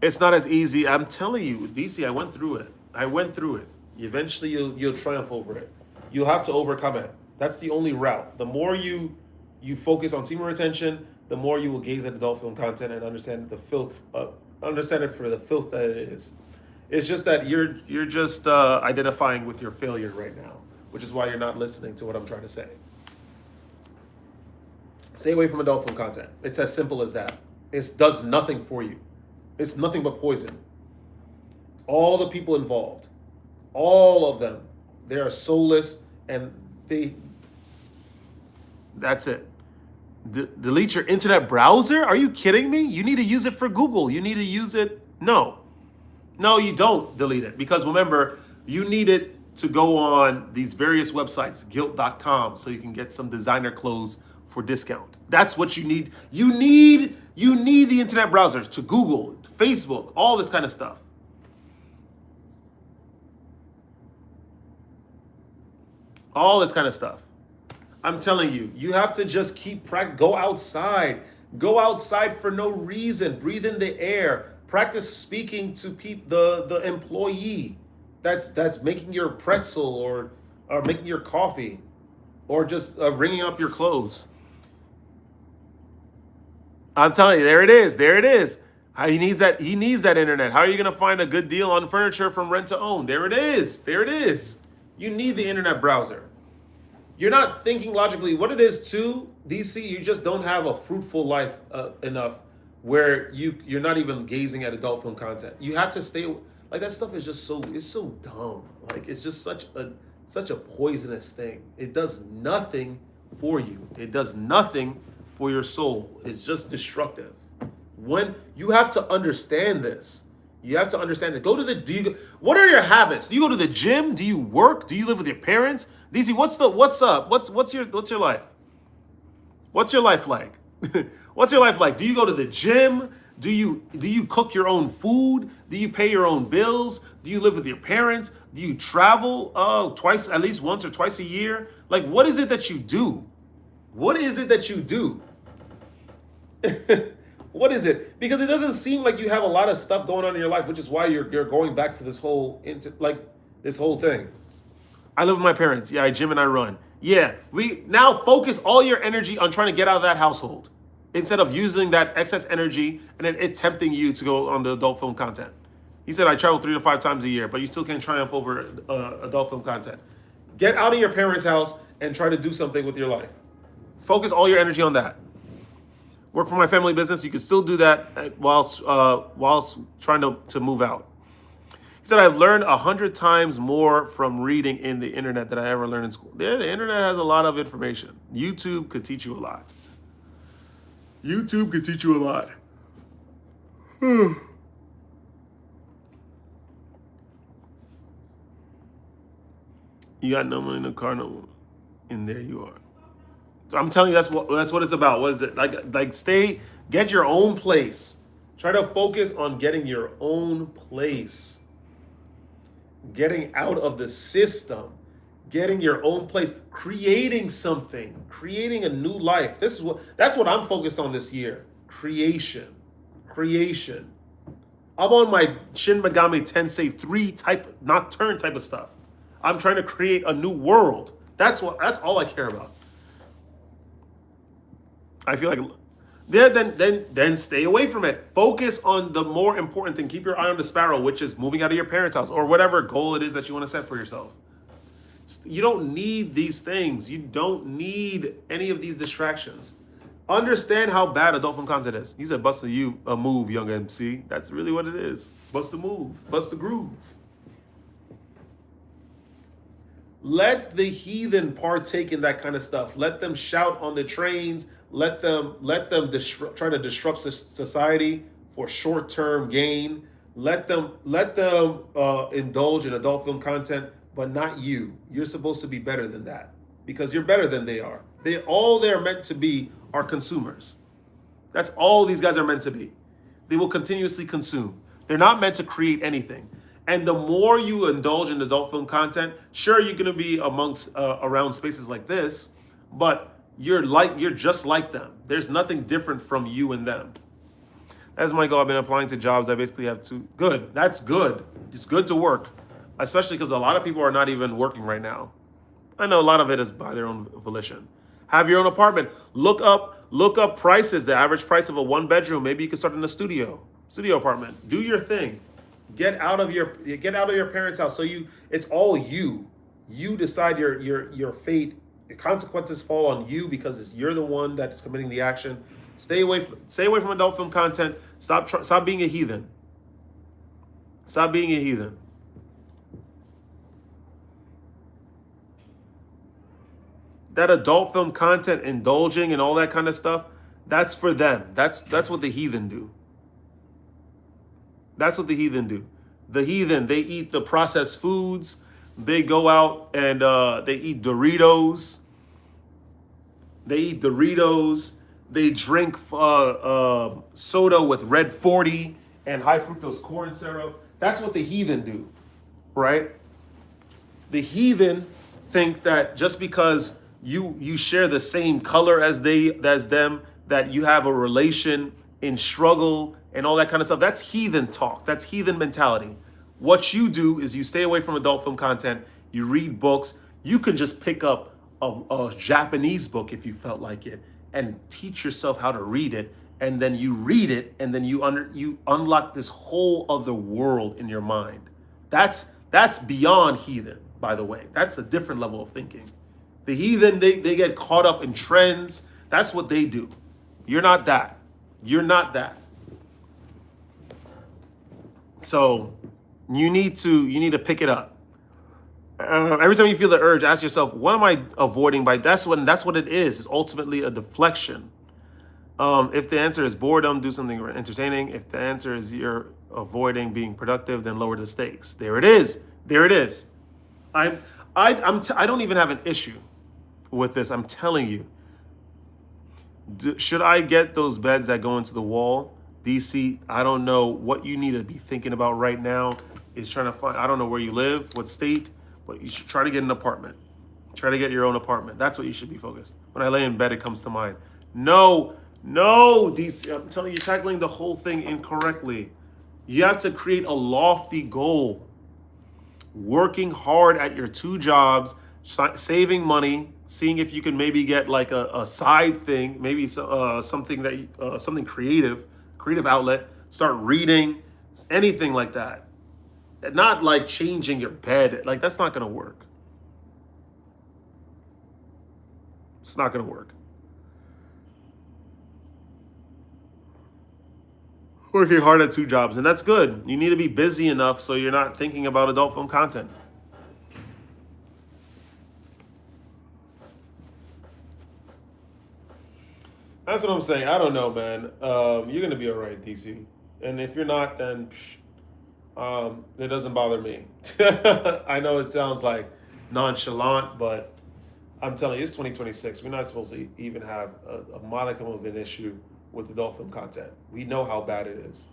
It's not as easy. I'm telling you, DC, I went through it. I went through it. Eventually, you'll triumph over it. You'll have to overcome it. That's the only route. The more you focus on semen retention, the more you will gaze at adult film content and understand the filth. Understand it for the filth that it is. It's just that you're just identifying with your failure right now, which is why you're not listening to what I'm trying to say. Stay away from adult film content. It's as simple as that. It does nothing for you. It's nothing but poison. All the people involved, all of them, they are soulless, and that's it. Delete your internet browser? Are you kidding me? You need to use it for Google. You need to use it. No, you don't delete it, because remember, you need it to go on these various websites, guilt.com, so you can get some designer clothes for discount. That's what you need. You need the internet browsers to Google, to Facebook, all this kind of stuff. All this kind of stuff. I'm telling you, you have to just keep practice. Go outside. Go outside for no reason. Breathe in the air. Practice speaking to the employee that's making your pretzel or making your coffee, or just ringing up your clothes. I'm telling you, there it is. There it is. He needs that internet. How are you going to find a good deal on furniture from rent to own? There it is. There it is. You need the internet browser. You're not thinking logically. What it is too, DC, you just don't have a fruitful life enough where you're not even gazing at adult film content. You have to stay, like, that stuff is just so dumb. Like, it's just such a poisonous thing. It does nothing for you. It does nothing for your soul. It's just destructive. When you have to understand this, you have to understand that. What are your habits? Do you go to the gym? Do you work? Do you live with your parents? DC, what's up? What's your life? What's your life like? What's your life like? Do you go to the gym? Do you cook your own food? Do you pay your own bills? Do you live with your parents? Do you travel at least once or twice a year? Like, what is it that you do? What is it that you do? What is it? Because it doesn't seem like you have a lot of stuff going on in your life, which is why you're going back to this whole thing. I live with my parents. Yeah, I gym and I run. Yeah, we now focus all your energy on trying to get out of that household instead of using that excess energy and then it tempting you to go on the adult film content. He said, I travel 3 to 5 times a year, but you still can't triumph over adult film content. Get out of your parents' house and try to do something with your life. Focus all your energy on that. Work for my family business. You can still do that whilst trying to move out. He said, I've learned 100 times more from reading in the internet than I ever learned in school. Yeah, the internet has a lot of information. YouTube could teach you a lot. YouTube could teach you a lot. You got no money in the car, no more. And there you are. I'm telling you, that's what it's about. What is it? Get your own place. Try to focus on getting your own place. Getting out of the system. Getting your own place. Creating something. Creating a new life. That's what I'm focused on this year. Creation. I'm on my Shin Megami Tensei 3 type, Nocturne type of stuff. I'm trying to create a new world. That's all I care about. I feel like then stay away from it. Focus on the more important thing. Keep your eye on the sparrow, which is moving out of your parents' house or whatever goal it is that you want to set for yourself. You don't need these things. You don't need any of these distractions. Understand how bad adult film content is. He said, bust a move, young MC. That's really what it is. Bust a move. Bust a groove. Let the heathen partake in that kind of stuff. Let them shout on the trains. Let them try to disrupt society for short-term gain. Let them indulge in adult film content, but not you. You're supposed to be better than that because you're better than they are. All they're meant to be are consumers. That's all these guys are meant to be. They will continuously consume. They're not meant to create anything. And the more you indulge in adult film content, sure, you're going to be around spaces like this, but you're just like them. There's nothing different from you and them. That's my goal. I've been applying to jobs. I basically have to. Good. That's good. It's good to work, especially because a lot of people are not even working right now. I know a lot of it is by their own volition. Have your own apartment. Look up prices. The average price of a 1-bedroom. Maybe you can start in a studio apartment. Do your thing. Get out of your parents' house. So it's all you. You decide your fate. Your consequences fall on you because you're the one that's committing the action. Stay away from adult film content. Stop being a heathen. Stop being a heathen. That adult film content, indulging and all that kind of stuff, that's for them. That's what the heathen do. That's what the heathen do. The heathen, they eat the processed foods. They go out and they eat Doritos. They drink soda with red 40 and high fructose corn syrup. That's what the heathen do, right? The heathen think that just because you share the same color as them, that you have a relation in struggle and all that kind of stuff. That's heathen talk. That's heathen mentality. What you do is you stay away from adult film content. You read books. You can just pick up a Japanese book if you felt like it and teach yourself how to read it. And then you read it and then you unlock this whole other world in your mind. That's beyond heathen, by the way. That's a different level of thinking. The heathen, they get caught up in trends. That's what they do. You're not that. You're not that. So you need to pick it up. Every time you feel the urge, ask yourself, what am I avoiding by? That's what it is. It's ultimately a deflection. If the answer is boredom, do something entertaining. If the answer is you're avoiding being productive, then lower the stakes. There it is. There it is. I don't even have an issue with this. I'm telling you. Should I get those beds that go into the wall? DC, I don't know what you need to be thinking about right now is trying to find, I don't know where you live, what state, but you should try to get an apartment. Try to get your own apartment. That's what you should be focused. When I lay in bed, it comes to mind. No, DC, I'm telling you, you're tackling the whole thing incorrectly. You have to create a lofty goal. Working hard at your 2 jobs, saving money, seeing if you can maybe get like a side thing, maybe something creative outlet. Start reading, anything like that. not like changing your bed. Like that's not gonna work. It's not gonna work. Working hard at two jobs, and that's good. You need to be busy enough so you're not thinking about adult film content. That's what I'm saying. I don't know, man. You're gonna be all right, DC. And if you're not, then it doesn't bother me. I know it sounds like nonchalant, but I'm telling you, it's 2026. We're not supposed to even have a modicum of an issue with adult film content. We know how bad it is.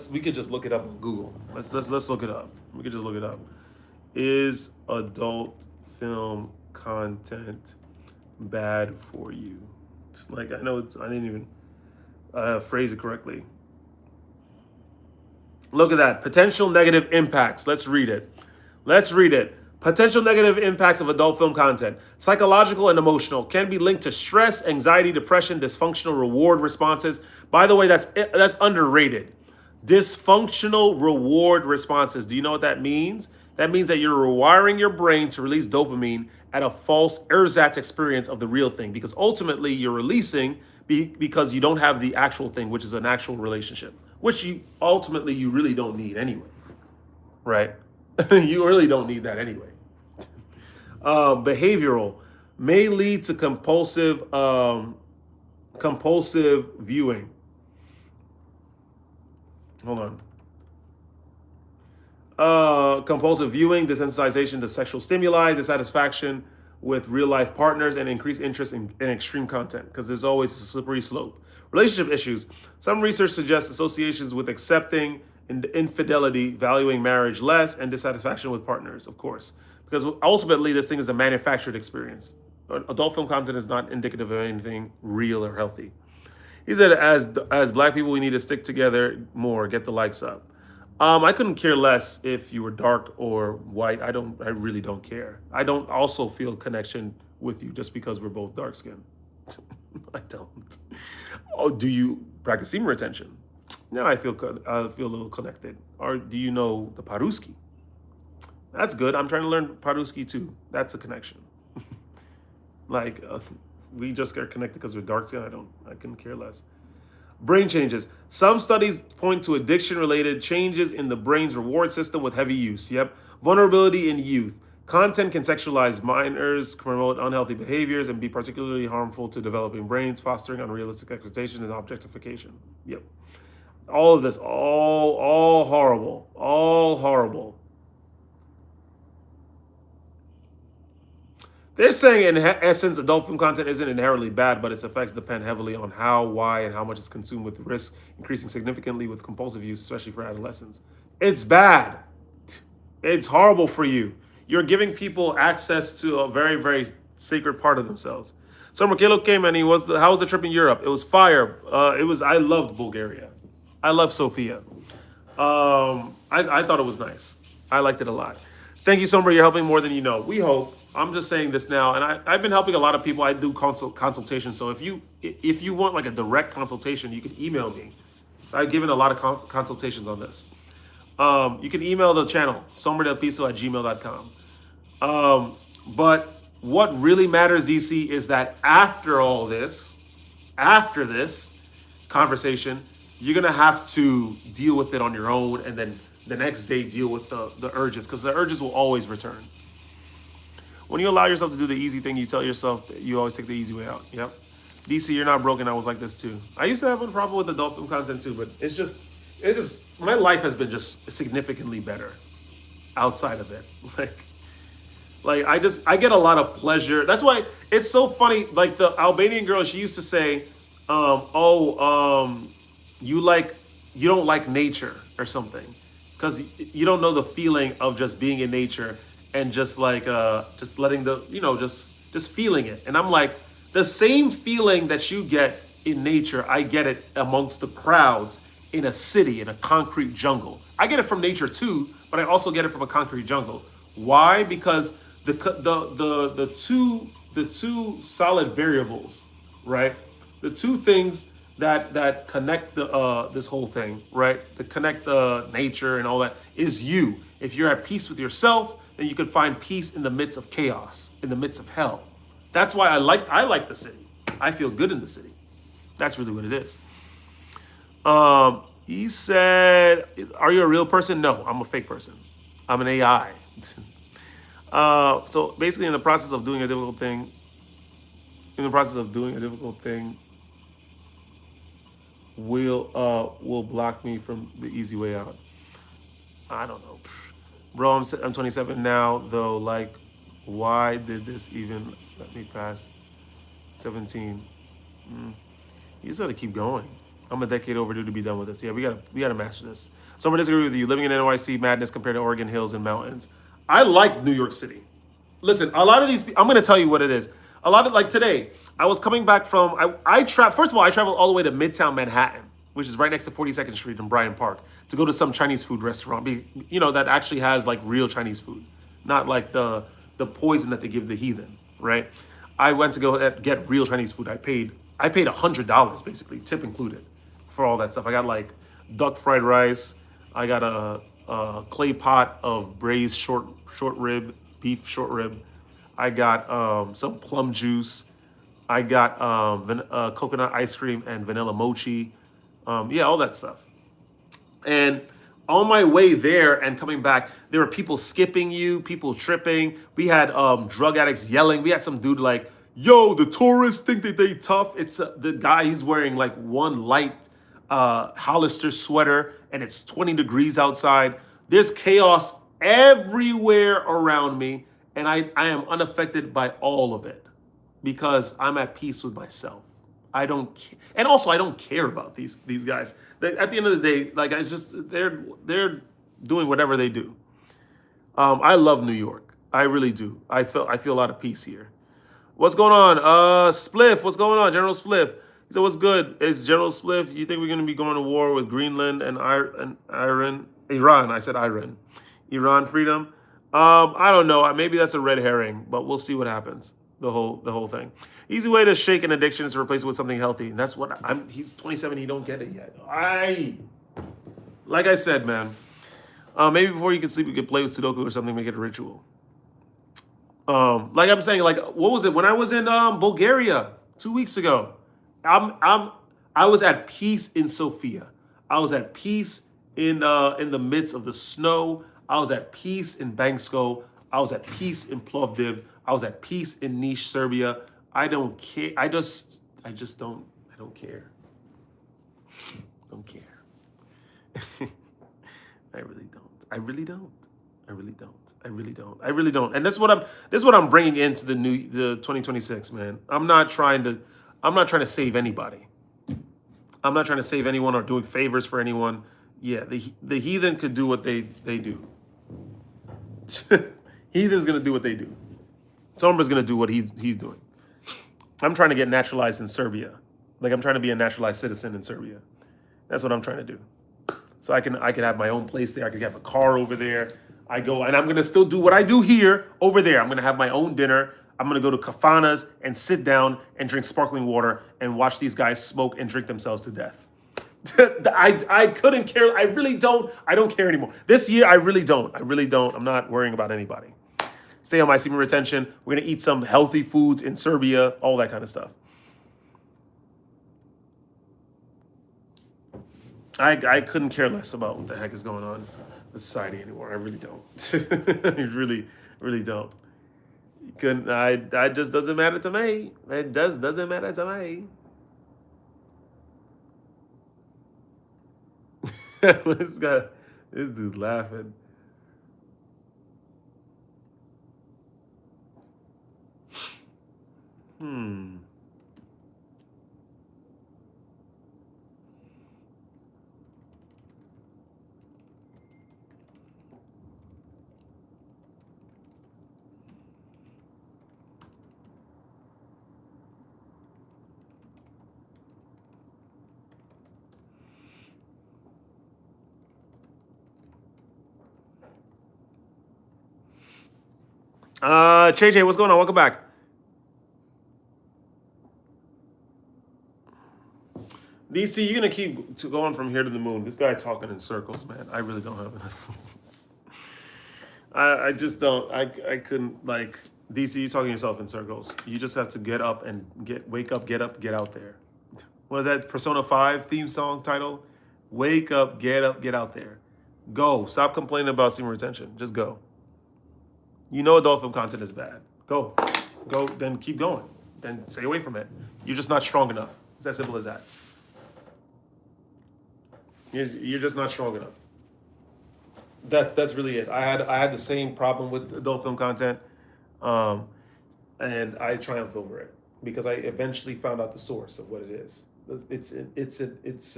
We could just look it up on Google. Let's look it up. We could just look it up. Is adult film content bad for you? It's like I know I didn't even phrase it correctly. Look at that. Potential negative impacts. Let's read it. Let's read it. Potential negative impacts of adult film content. Psychological and emotional can be linked to stress, anxiety, depression, dysfunctional reward responses. By the way, that's underrated. Dysfunctional reward responses. Do you know what that means? That means that you're rewiring your brain to release dopamine at a false ersatz experience of the real thing, because ultimately you're releasing because you don't have the actual thing, which is an actual relationship, which you really don't need anyway, right? You really don't need that anyway. Behavioral may lead to compulsive viewing. Hold on. Compulsive viewing, desensitization to sexual stimuli, dissatisfaction with real life partners, and increased interest in extreme content, because there's always a slippery slope. Relationship issues. Some research suggests associations with accepting infidelity, valuing marriage less, and dissatisfaction with partners, of course. Because ultimately, this thing is a manufactured experience. Adult film content is not indicative of anything real or healthy. He said, as black people, we need to stick together more, get the likes up. I couldn't care less if you were dark or white. I really don't care. I don't also feel connection with you just because we're both dark skinned. I don't. Oh, do you practice semen retention? No, I feel a little connected. Or do you know the Paruski? That's good. I'm trying to learn Paruski too. That's a connection. Like we just get connected because we're dark skinned. I couldn't care less. Brain changes. Some studies point to addiction-related changes in the brain's reward system with heavy use. Yep. Vulnerability in youth. Content can sexualize minors, promote unhealthy behaviors, and be particularly harmful to developing brains, fostering unrealistic expectations and objectification. Yep. All of this, all horrible. All horrible. They're saying, in essence, adult film content isn't inherently bad, but its effects depend heavily on how, why, and how much it's consumed, with risk increasing significantly with compulsive use, especially for adolescents. It's bad. It's horrible for you. You're giving people access to a very, very sacred part of themselves. So Markelo came and how was the trip in Europe? It was fire. I loved Bulgaria. I loved Sofia. I thought it was nice. I liked it a lot. Thank you, Sombra. You're helping more than you know. We hope. I'm just saying this now, and I've been helping a lot of people. I do consultations, so if you want like a direct consultation, you can email me. So I've given a lot of consultations on this. You can email the channel, somberdelpiso@gmail.com. But what really matters, DC, is that after this conversation, you're gonna have to deal with it on your own, and then the next day deal with the urges, because the urges will always return. When you allow yourself to do the easy thing, you tell yourself that you always take the easy way out. Yep. DC, you're not broken. I was like this too. I used to have a problem with adult film content too, but it's just my life has been just significantly better outside of it. Like I get a lot of pleasure. That's why it's so funny. Like the Albanian girl, she used to say, you don't like nature or something, because you don't know the feeling of just being in nature and just like just letting just feeling it. And I'm like, the same feeling that you get in nature, I get it amongst the crowds in a city, in a concrete jungle. I get it from nature too, but I also get it from a concrete jungle. Why? Because the two solid variables, right? The two things that connect the this whole thing, right? The connect the nature and all that is you. If you're at peace with yourself, then you can find peace in the midst of chaos, in the midst of hell. That's why I like the city. I feel good in the city. That's really what it is. He said, "Are you a real person?" No, I'm a fake person. I'm an AI. So basically, in the process of doing a difficult thing, will block me from the easy way out. I don't know, bro. I'm 27 now, though. Like, why did this even let me pass 17? You just gotta keep going. I'm a decade overdue to be done with this. Yeah, we gotta master this. So I'm gonna disagree with you. Living in NYC madness compared to Oregon hills and mountains. I like New York City. Listen, a lot of these. I'm gonna tell you what it is. A lot of like today, I was coming back from. First of all, I traveled all the way to Midtown Manhattan, which is right next to 42nd Street in Bryant Park, to go to some Chinese food restaurant. That actually has like real Chinese food, not like the poison that they give the heathen. Right? I went to go get real Chinese food. I paid $100 basically, tip included, for all that stuff. I got like duck fried rice. I got a clay pot of braised short rib, beef short rib. I got some plum juice. I got coconut ice cream and vanilla mochi. Yeah, all that stuff. And on my way there and coming back, there were people skipping you, people tripping. We had drug addicts yelling. We had some dude like, "Yo, the tourists think that they tough." It's the guy who's wearing like one light Hollister sweater, and it's 20 degrees outside. There's chaos everywhere around me, and I am unaffected by all of it because I'm at peace with myself. I don't, and also I don't care about these guys. At the end of the day, like it's just they're doing whatever they do. I love New York. I really do. I feel a lot of peace here. What's going on? Spliff, what's going on? General Spliff. He said, what's good? Is General Spliff, you think we're gonna be going to war with Greenland and Iran? Iran, I said Iran. Iran freedom? I don't know. Maybe that's a red herring, but we'll see what happens. The whole thing. Easy way to shake an addiction is to replace it with something healthy. And that's what he's 27, he don't get it yet. Like I said, man. Maybe before you can sleep, you could play with Sudoku or something, make it a ritual. Like I'm saying, like what was it when I was in Bulgaria 2 weeks ago? I was at peace in Sofia. I was at peace in the midst of the snow. I was at peace in Bansko. I was at peace in Plovdiv. I was at peace in Niš, Serbia. I don't care. I just don't. I don't care. Don't care. I really don't. I really don't. I really don't. I really don't. I really don't. And this is what I'm bringing into the 2026, man. I'm not trying to save anybody. I'm not trying to save anyone or doing favors for anyone. Yeah, the heathen could do what they do. Heathen's gonna do what they do. Sombra's gonna do what he's doing. I'm trying to get naturalized in Serbia. Like I'm trying to be a naturalized citizen in Serbia. That's what I'm trying to do. So I can have my own place there. I can have a car over there. I go and I'm gonna still do what I do here over there. I'm gonna have my own dinner. I'm gonna go to kafanas and sit down and drink sparkling water and watch these guys smoke and drink themselves to death. I couldn't care. I really don't. I don't care anymore. This year, I really don't. I really don't. I'm not worrying about anybody. Stay on my semen retention. We're gonna eat some healthy foods in Serbia, all that kind of stuff. I couldn't care less about what the heck is going on with society anymore. I really don't. I really don't. Couldn't. I just doesn't matter to me. It doesn't matter to me. this dude laughing. JJ, what's going on? Welcome back. DC, you're gonna keep going from here to the moon. This guy talking in circles, man. I really don't have enough. I just don't. I couldn't like DC. You're talking yourself in circles. You just have to get up and wake up, get up, get out there. What is that Persona 5 theme song title? Wake up, get out there. Go. Stop complaining about semen retention. Just go. You know adult film content is bad. Go. Go, then keep going. Then stay away from it. You're just not strong enough. It's as simple as that. You're just not strong enough. That's really it. I had the same problem with adult film content, and I triumphed over it because I eventually found out the source of what it is. It's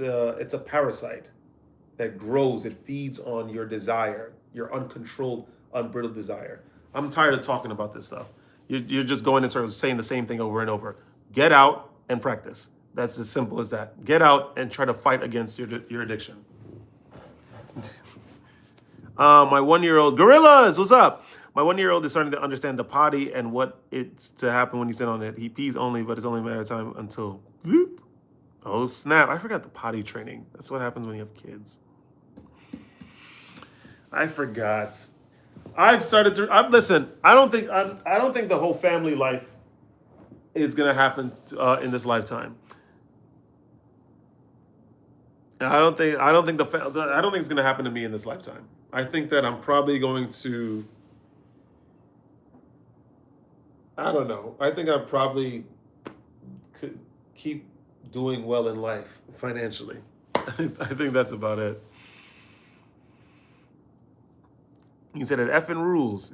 a parasite that grows. It feeds on your desire, your uncontrolled, unbridled desire. I'm tired of talking about this stuff. You're just going in circles, saying the same thing over and over. Get out and practice. That's as simple as that. Get out and try to fight against your addiction. My 1-year-old gorillas, what's up? My 1-year-old is starting to understand the potty and what it's to happen when you sit on it. He pees only, but it's only a matter of time until whoop. Oh snap! I forgot the potty training. That's what happens when you have kids. I forgot. I've started to. Listen. I don't think the whole family life is gonna happen in this lifetime. I don't think it's gonna happen to me in this lifetime. I think that I'm probably going to. I don't know. I think I probably could keep doing well in life financially. I think that's about it. You said it effing rules.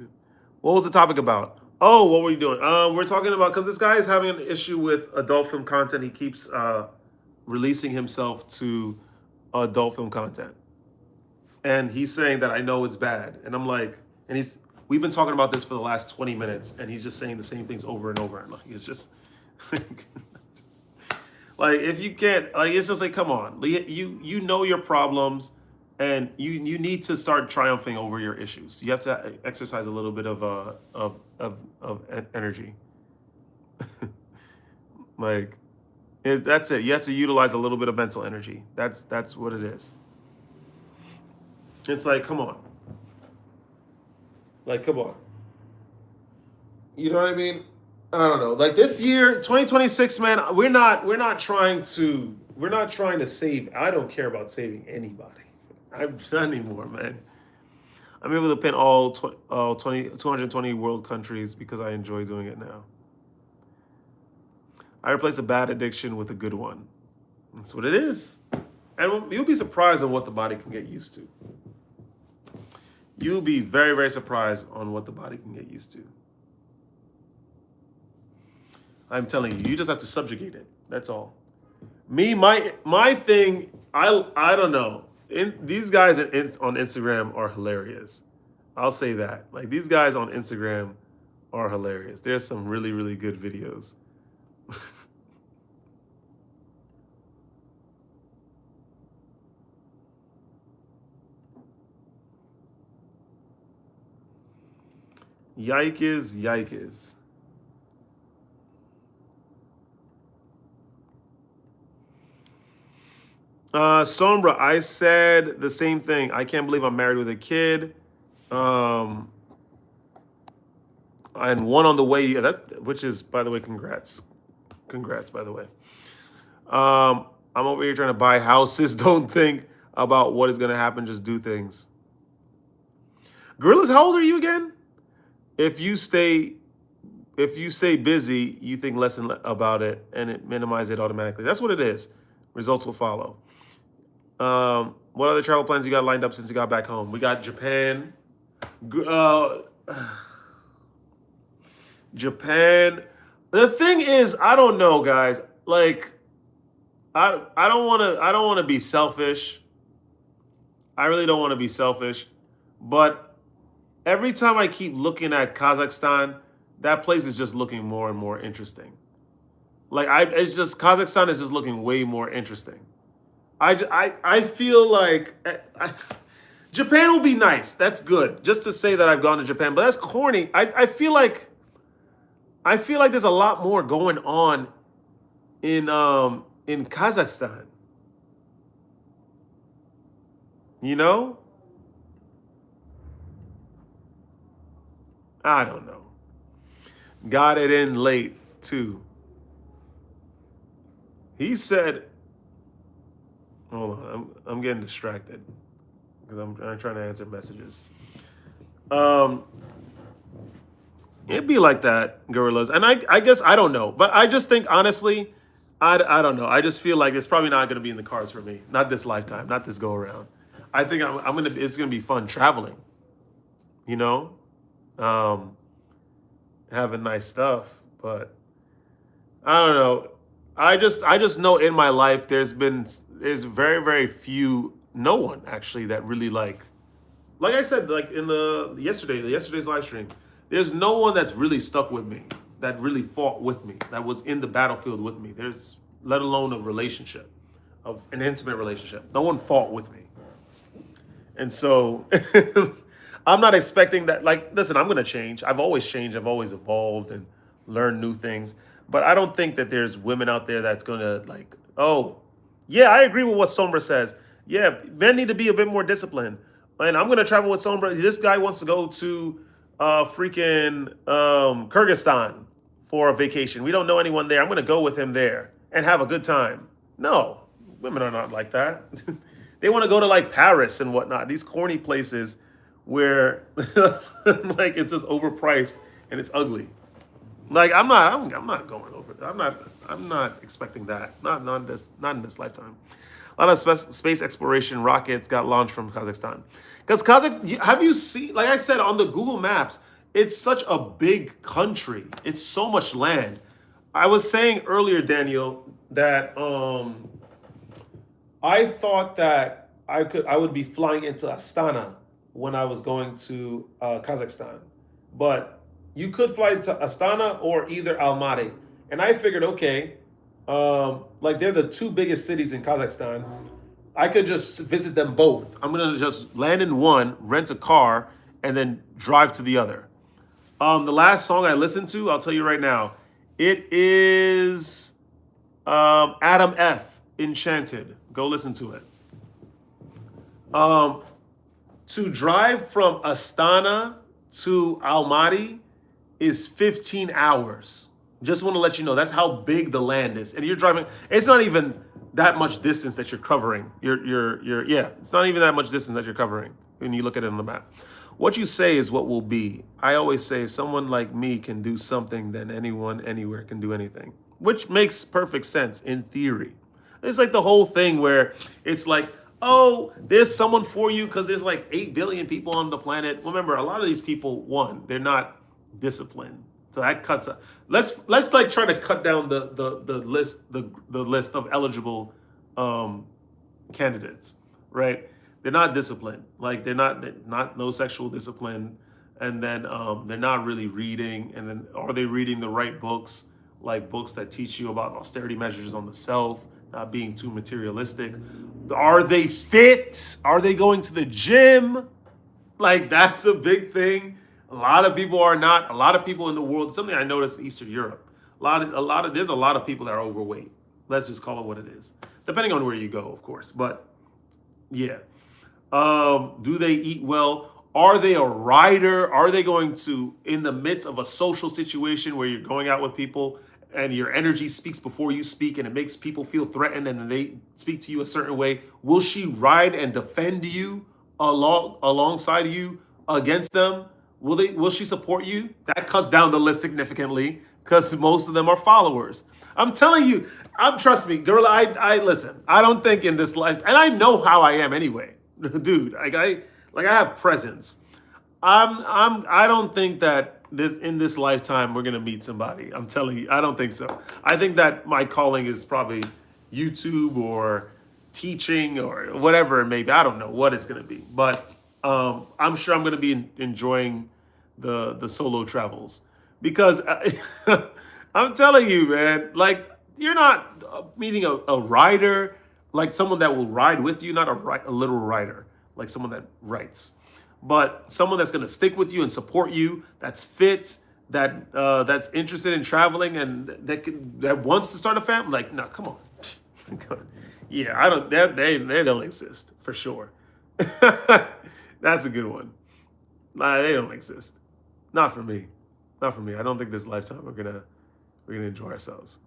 What was the topic about? Oh, what were you doing? We're talking about because this guy is having an issue with adult film content. He keeps releasing himself to adult film content, and he's saying that I know it's bad, and I'm like, we've been talking about this for the last 20 minutes, and he's just saying the same things over and over, and like it's just. Like if you can't, like it's just like come on, you know your problems, and you need to start triumphing over your issues. You have to exercise a little bit of energy. Like that's it. You have to utilize a little bit of mental energy. That's what it is. It's like come on, like come on. You know what I mean? I don't know. Like this year, 2026, man, we're not trying to save. I don't care about saving anybody. I'm not anymore, man. I'm able to pin all 220 world countries because I enjoy doing it now. I replace a bad addiction with a good one. That's what it is. And you'll be surprised on what the body can get used to. You'll be very, very surprised on what the body can get used to. I'm telling you, you just have to subjugate it. That's all. Me, my thing, I don't know. These guys on Instagram are hilarious. I'll say that. Like these guys on Instagram are hilarious. There's some really, really good videos. Yikes. Sombra, I said the same thing. I can't believe I'm married with a kid. And one on the way. Which is, by the way, congrats. Congrats, by the way. I'm over here trying to buy houses. Don't think about what is going to happen. Just do things. Gorillas, how old are you again? If you stay busy, you think less about it and it minimize it automatically. That's what it is. Results will follow. What other travel plans you got lined up since you got back home? We got Japan. Japan. The thing is, I don't know, guys. Like, I don't want to be selfish. I really don't want to be selfish, but every time I keep looking at Kazakhstan, that place is just looking more and more interesting. Like it's just Kazakhstan is just looking way more interesting. I feel like Japan will be nice. That's good. Just to say that I've gone to Japan, but that's corny. I feel like there's a lot more going on in Kazakhstan. You know? I don't know. Got it in late too. He said, hold on, I'm getting distracted because I'm trying to answer messages. Um, it'd be like that, gorillas. And I guess I don't know, but I just think honestly, I don't know. I just feel like it's probably not going to be in the cards for me. Not this lifetime, not this go around. I think I'm gonna. It's gonna be fun traveling. You know, um, having nice stuff, but I don't know. I just know in my life there's very few, no one actually that really like I said, like in yesterday's live stream, there's no one that's really stuck with me, that really fought with me, that was in the battlefield with me. There's let alone a relationship, of an intimate relationship. No one fought with me. And so I'm not expecting that. Like, listen, I'm going to change. I've always changed. I've always evolved and learned new things. But I don't think that there's women out there that's going to, like, oh, yeah, I agree with what Sombra says. Yeah, men need to be a bit more disciplined. And I'm going to travel with Sombra. This guy wants to go to freaking Kyrgyzstan for a vacation. We don't know anyone there. I'm going to go with him there and have a good time. No, women are not like that. They want to go to like Paris and whatnot. These corny places where like it's just overpriced and it's ugly. Like I'm not going over there. I'm not expecting that. Not in this lifetime. A lot of space exploration rockets got launched from Kazakhstan. Because Kazakhstan, have you seen? Like I said on the Google Maps, it's such a big country. It's so much land. I was saying earlier, Daniel, that I thought that I would be flying into Astana when I was going to Kazakhstan, but you could fly to Astana or either Almaty, and I figured, okay, like they're the two biggest cities in Kazakhstan. I could just visit them both. I'm gonna just land in one, rent a car, and then drive to the other. The last song I listened to, I'll tell you right now, it is Adam F. Enchanted. Go listen to it. Um, to drive from Astana to Almaty is 15 hours. Just want to let you know that's how big the land is. And you're driving, it's not even that much distance that you're covering. Yeah, it's not even that much distance that you're covering when you look at it on the map. What you say is what will be. I always say if someone like me can do something, then anyone anywhere can do anything, which makes perfect sense in theory. It's like the whole thing where it's like, oh, there's someone for you because there's like 8 billion people on the planet. Remember, a lot of these people, one, they're not disciplined. So that cuts up. Let's like try to cut down the list of eligible candidates, right? They're not disciplined. Like they're not no sexual discipline, and then they're not really reading. And then are they reading the right books, like books that teach you about austerity measures on the self, not being too materialistic? Are they fit? Are they going to the gym? Like that's a big thing. A lot of people are not. A lot of people in the world. Something I noticed in Eastern Europe. There's a lot of people that are overweight. Let's just call it what it is, depending on where you go, of course. But yeah, do they eat well? Are they a rider? Are they going to, in the midst of a social situation where you're going out with people and your energy speaks before you speak and it makes people feel threatened and they speak to you a certain way, will she ride and defend you alongside you against them? Will she support you? That cuts down the list significantly because most of them are followers. I'm telling you, trust me, girl. I listen. I don't think in this life, and I know how I am anyway, dude. I have presence. I don't think that in this lifetime we're gonna meet somebody. I'm telling you, I don't think so. I think that my calling is probably YouTube or teaching or whatever it may be. I don't know what it's gonna be, but I'm sure I'm gonna be enjoying the solo travels because I'm telling you, man. Like you're not meeting a rider, like someone that will ride with you, not a literal rider, like someone that writes, but someone that's gonna stick with you and support you, that's fit, that's interested in traveling, and that wants to start a family. Like, no, come on. Yeah, I don't. They don't exist for sure. That's a good one. Nah, they don't exist. Not for me. Not for me. I don't think this lifetime we're gonna enjoy ourselves.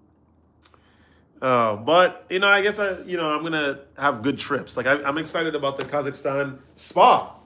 But I guess I'm gonna have good trips. Like I'm excited about the Kazakhstan spa.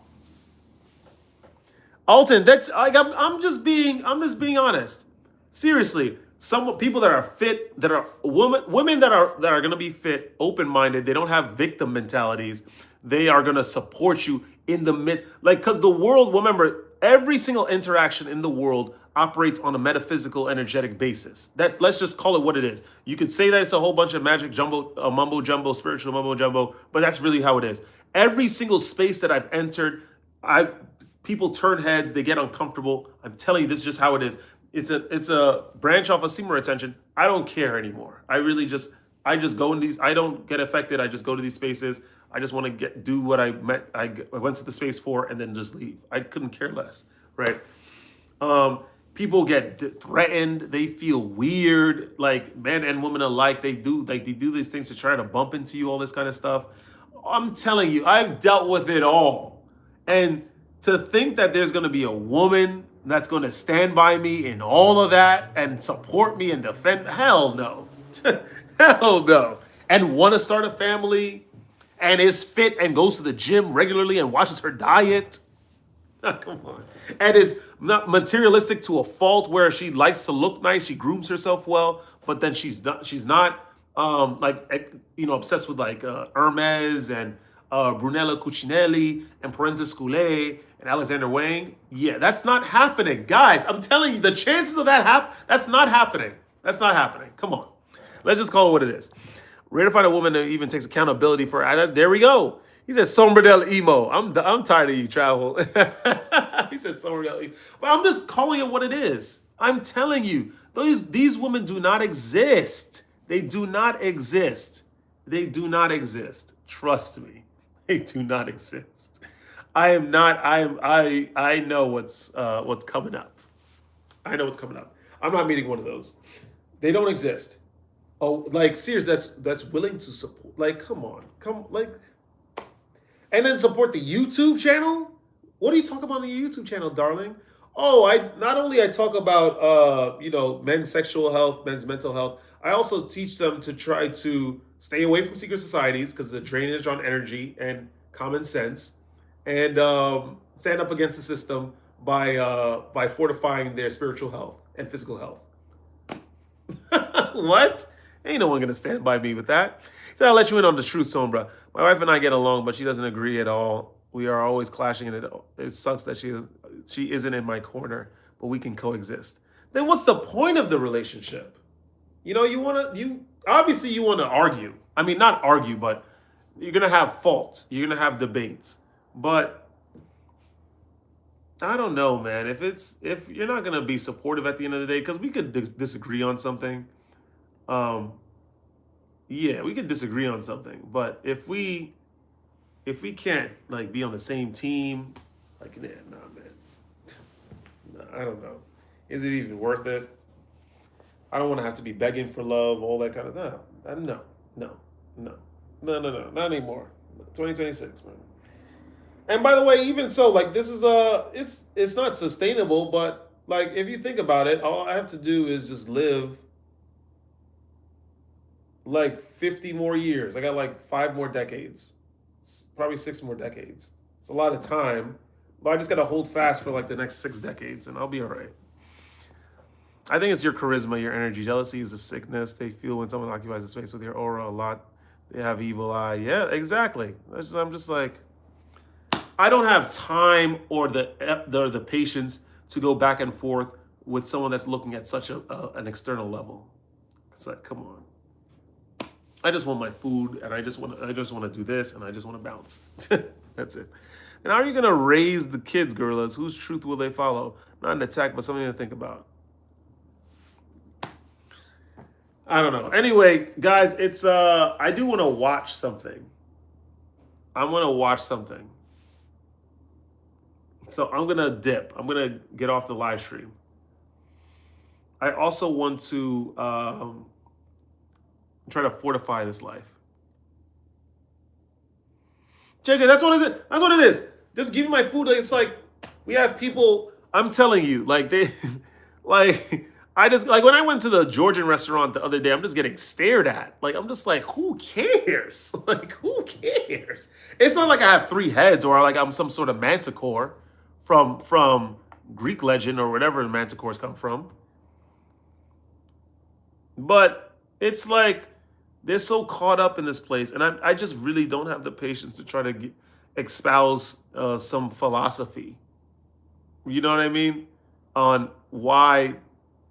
Alton, that's like I'm just being honest. Seriously, some people that are fit, that are women that are gonna be fit, open minded. They don't have victim mentalities. They are gonna support you in the mid, like, because the world. Remember, every single interaction in the world operates on a metaphysical, energetic basis. Let's just call it what it is. You could say that it's a whole bunch of magic jumbo, mumbo jumbo, spiritual mumbo jumbo, but that's really how it is. Every single space that I've entered, I people turn heads, they get uncomfortable. I'm telling you, this is just how it is. It's a branch off of semen retention. I don't care anymore. I just go in these. I don't get affected. I just go to these spaces. I just want to do what I meant. I went to the space for, and then just leave. I couldn't care less, right? Um, People get threatened. They feel weird, like men and women alike. They do these things to try to bump into you, all this kind of stuff. I'm telling you, I've dealt with it all. And to think that there's going to be a woman that's going to stand by me in all of that and support me and defend, hell no. Hell no. And want to start a family and is fit and goes to the gym regularly and watches her diet. Come on. And is not materialistic to a fault where she likes to look nice, she grooms herself well, but then she's not obsessed with like Hermes and Brunello Cucinelli and Parenza Scoulet and Alexander Wang. Yeah, that's not happening. Guys, I'm telling you, the chances of that's not happening. That's not happening. Come on. Let's just call it what it is. Rare to find a woman that even takes accountability for there we go. He said Sombra del Emo. I'm tired of you, Travel. He said Sombra del Emo. But I'm just calling it what it is. I'm telling you, these women do not exist. They do not exist. They do not exist. Trust me. They do not exist. I am not, I know what's coming up. I know what's coming up. I'm not meeting one of those. They don't exist. Oh, like serious, that's willing to support. Like, come on. And then support the YouTube channel? What do you talk about on your YouTube channel, darling? Oh, I not only I talk about men's sexual health, men's mental health. I also teach them to try to stay away from secret societies because the drainage on energy and common sense, and stand up against the system by fortifying their spiritual health and physical health. What? Ain't no one gonna stand by me with that. So I'll let you in on the truth, Sombra. My wife and I get along, but she doesn't agree at all. We are always clashing, and it sucks that she isn't in my corner, but we can coexist. Then what's the point of the relationship? You obviously you want to argue. I mean, not argue, but you're gonna have faults. You're gonna have debates. But I don't know, man. If you're not gonna be supportive at the end of the day, because we could disagree on something. Um, yeah, we could disagree on something, but if we can't like be on the same team, like, nah, man. Nah, I don't know. Is it even worth it? I don't want to have to be begging for love, all that kind of stuff. No, no, no, no, not anymore. 2026, man. And by the way, even so, like this is it's not sustainable, but like if you think about it, all I have to do is just live like 50 more years. I got like 5 more decades, probably 6 more decades. It's a lot of time, but I just got to hold fast for like the next 6 decades and I'll be all right. I think it's your charisma, your energy. Jealousy is a sickness. They feel when someone occupies a space with your aura a lot. They have evil eye. Yeah, exactly. I'm just like, I don't have time or the patience to go back and forth with someone that's looking at such an external level. It's like, come on. I just want my food, and I just want to do this, and I just want to bounce. That's it. And how are you gonna raise the kids, gorillas? Whose truth will they follow? Not an attack, but something to think about. I don't know. Anyway, guys, it's I do want to watch something. I want to watch something. So I'm gonna dip. I'm gonna get off the live stream. I also want to try to fortify this life. JJ, that's what it is. That's what it is. Just give me my food. It's like we have people. I'm telling you, like they, like I just like when I went to the Georgian restaurant the other day. I'm just getting stared at. Like I'm just like, who cares? Like who cares? It's not like I have three heads or like I'm some sort of manticore from Greek legend or whatever the manticores come from. But it's like they're so caught up in this place, and I just really don't have the patience to try to espouse some philosophy. You know what I mean? On why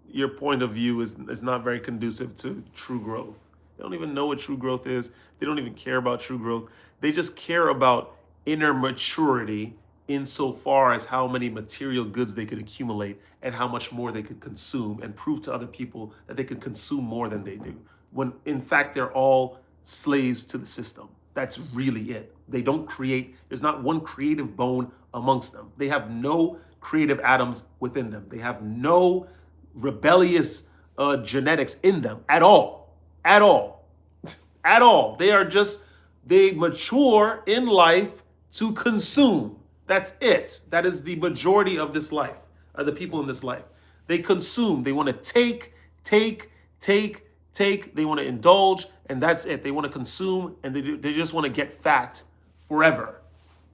your point of view is not very conducive to true growth. They don't even know what true growth is. They don't even care about true growth. They just care about inner maturity insofar as how many material goods they could accumulate and how much more they could consume and prove to other people that they can consume more than they do. When in fact, they're all slaves to the system. That's really it. They don't create, there's not one creative bone amongst them. They have no creative atoms within them. They have no rebellious genetics in them at all. At all. At all. They are just, they mature in life to consume. That's it. That is the majority of this life, the people in this life. They consume. They want to take. They want to indulge, and that's it. They want to consume, and they just want to get fat forever.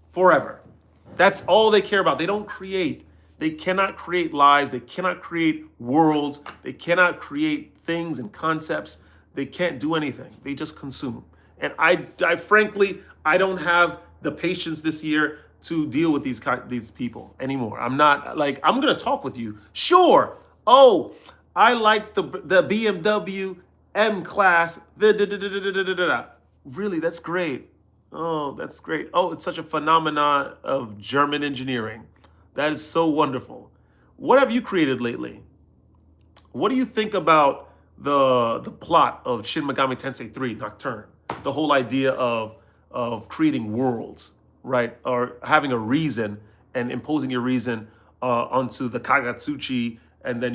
Forever. That's all they care about. They don't create. They cannot create lives. They cannot create worlds. They cannot create things and concepts. They can't do anything. They just consume. And I frankly, I don't have the patience this year to deal with these people anymore. I'm not like, I'm gonna talk with you. Sure. Oh, I like the BMW M class. Really, that's great. Oh, that's great. Oh, it's such a phenomenon of German engineering. That is so wonderful. What have you created lately? What do you think about the plot of Shin Megami Tensei 3 Nocturne? The whole idea of creating worlds, right? Or having a reason and imposing your reason onto the Kagatsuchi, and then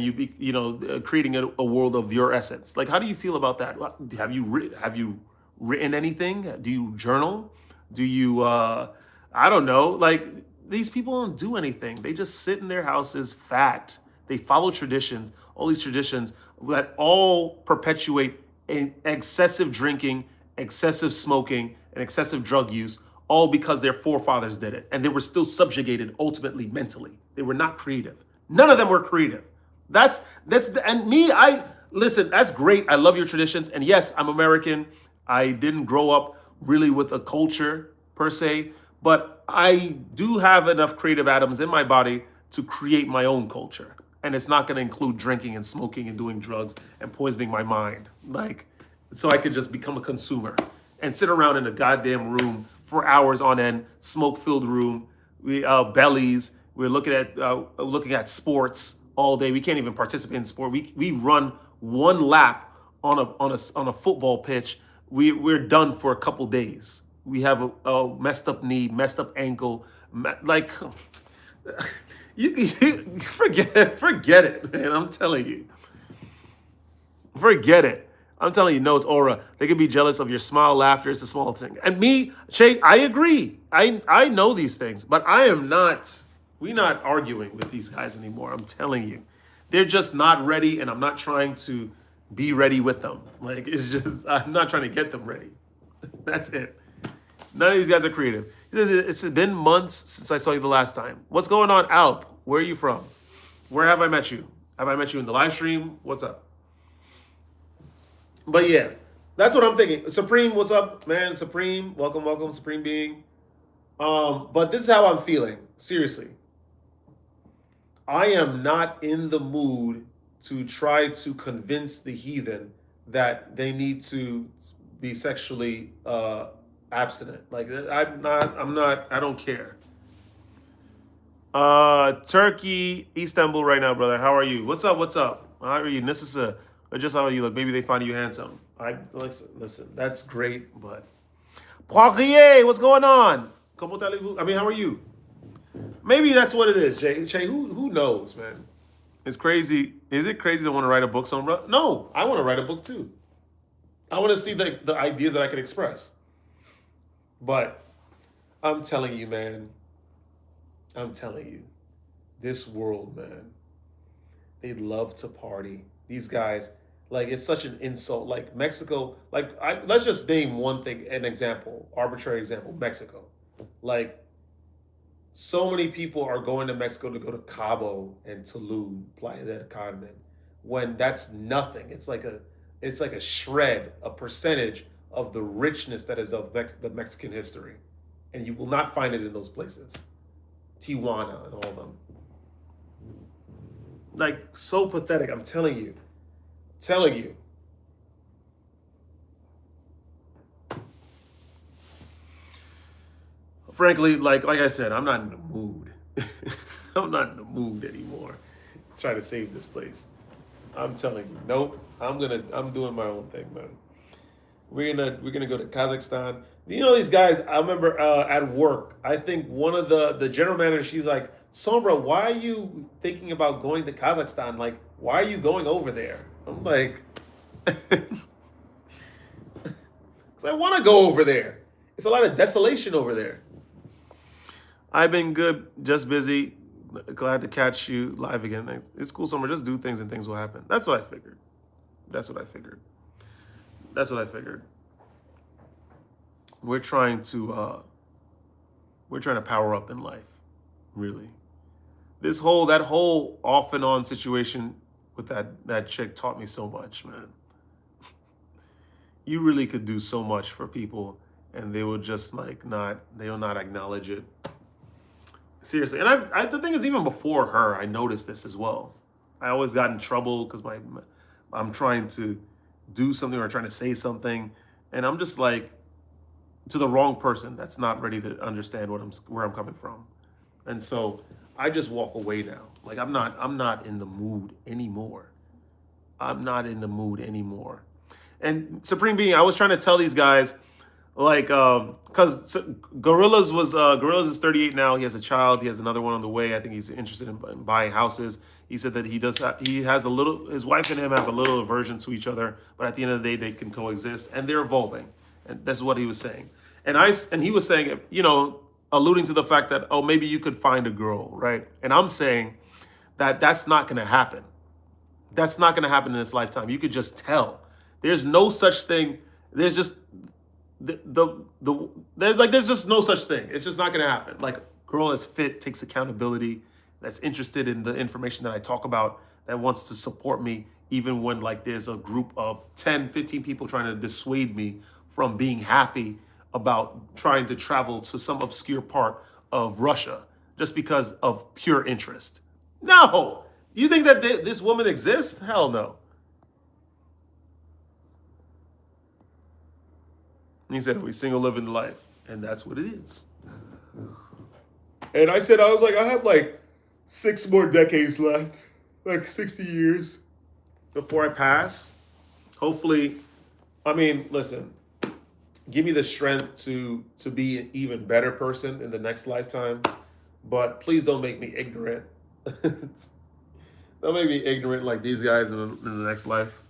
creating a world of your essence. Like, how do you feel about that? Have you written anything? Do you journal? Do you I don't know. Like, these people don't do anything. They just sit in their houses fat. They follow traditions, all these traditions that all perpetuate excessive drinking, excessive smoking, and excessive drug use, all because their forefathers did it. And they were still subjugated ultimately mentally. They were not creative. None of them were creative. Listen, that's great. I love your traditions. And yes, I'm American. I didn't grow up really with a culture per se, but I do have enough creative atoms in my body to create my own culture. And it's not going to include drinking and smoking and doing drugs and poisoning my mind. Like, so I could just become a consumer and sit around in a goddamn room for hours on end, smoke-filled room, bellies. We're looking at sports all day. We can't even participate in sport. We run one lap on a football pitch. We're done for a couple days. We have a messed up knee, messed up ankle. Like, you forget it, man. I'm telling you. Forget it. I'm telling you, no, it's aura. They can be jealous of your smile, laughter. It's a small thing. And me, Shay, I agree. I know these things, but we're not arguing with these guys anymore. I'm telling you. They're just not ready, and I'm not trying to be ready with them. Like, it's just, I'm not trying to get them ready. That's it. None of these guys are creative. It's been months since I saw you the last time. What's going on, Alp? Where are you from? Where have I met you? Have I met you in the live stream? What's up? But yeah, that's what I'm thinking. Supreme, what's up, man? Supreme, welcome, Supreme Being. But this is how I'm feeling. Seriously. I am not in the mood to try to convince the heathen that they need to be sexually abstinent. Like, I don't care. Turkey, Istanbul right now, brother. How are you? What's up? How are you? Nissa, just how you look. Maybe they find you handsome. Listen, that's great, but Poirier, what's going on? Comment allez-vous? I mean, how are you? Maybe that's what it is, Jay. Who knows, man? It's crazy. Is it crazy to want to write a book somewhere? No, I want to write a book too. I want to see the ideas that I can express. But I'm telling you, man. I'm telling you, this world, man. They love to party. These guys, like, it's such an insult. Like Mexico, let's just name one thing, an example, arbitrary example, Mexico. Like, so many people are going to Mexico to go to Cabo and Tulum, Playa del Carmen, when that's nothing. It's like a shred, a percentage of the richness that is of the Mexican history, and you will not find it in those places. Tijuana and all of them. Like, so pathetic. I'm telling you, telling you. Frankly, like I said, I'm not in the mood. I'm not in the mood anymore. Trying to save this place. I'm telling you, nope. I'm doing my own thing, man. We're gonna go to Kazakhstan. You know these guys. I remember at work. I think one of the general manager. She's like, Sombra, why are you thinking about going to Kazakhstan? Like, why are you going over there? I'm like, because I want to go over there. It's a lot of desolation over there. I've been good, just busy. Glad to catch you live again. It's cool, Summer. Just do things and things will happen. That's what I figured. That's what I figured. That's what I figured. We're trying to power up in life, really. That whole off and on situation with that chick taught me so much, man. You really could do so much for people, and they will just they will not acknowledge it. Seriously, and the thing is, even before her, I noticed this as well. I always got in trouble because I'm trying to do something or trying to say something, and I'm just like to the wrong person that's not ready to understand where I'm coming from, and so I just walk away now. Like I'm not in the mood anymore. I'm not in the mood anymore. And Supreme Being, I was trying to tell these guys. Like, because Gorillas is 38 now. He has a child. He has another one on the way. I think he's interested in buying houses. He said that his wife and him have a little aversion to each other, but at the end of the day, they can coexist and they're evolving. And that's what he was saying. And he was saying, alluding to the fact that, oh, maybe you could find a girl, right? And I'm saying that that's not going to happen. That's not going to happen in this lifetime. You could just tell. There's no such thing. There's just there's just no such thing. It's just not gonna happen. Like, girl that's fit, takes accountability, that's interested in the information that I talk about, that wants to support me even when like there's a group of 10, 15 people trying to dissuade me from being happy about trying to travel to some obscure part of Russia just because of pure interest. No. You think that this woman exists? Hell no. He said, we single living life. And that's what it is. And I said, I was like, I have like 6 more decades left. Like 60 years before I pass. Hopefully, listen, give me the strength to be an even better person in the next lifetime. But please don't make me ignorant. Don't make me ignorant like these guys in the next life.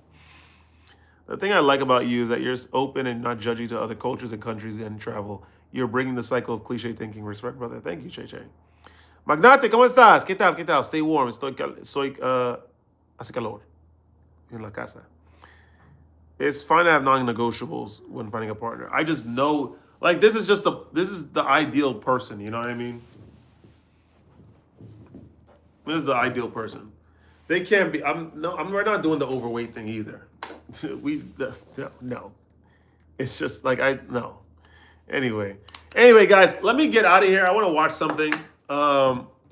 The thing I like about you is that you're open and not judgy to other cultures and countries and travel. You're bringing the cycle of cliche thinking. Respect, brother. Thank you, Che Che. Magnate, ¿cómo estás? ¿Qué tal? ¿Qué tal? Stay warm. Hace calor en la casa. It's fine to have non-negotiables when finding a partner. I just know, like, this is the ideal person. You know what I mean? This is the ideal person. They can't be. We're not doing the overweight thing either. No. It's just like no. Anyway, guys, let me get out of here. I want to watch something.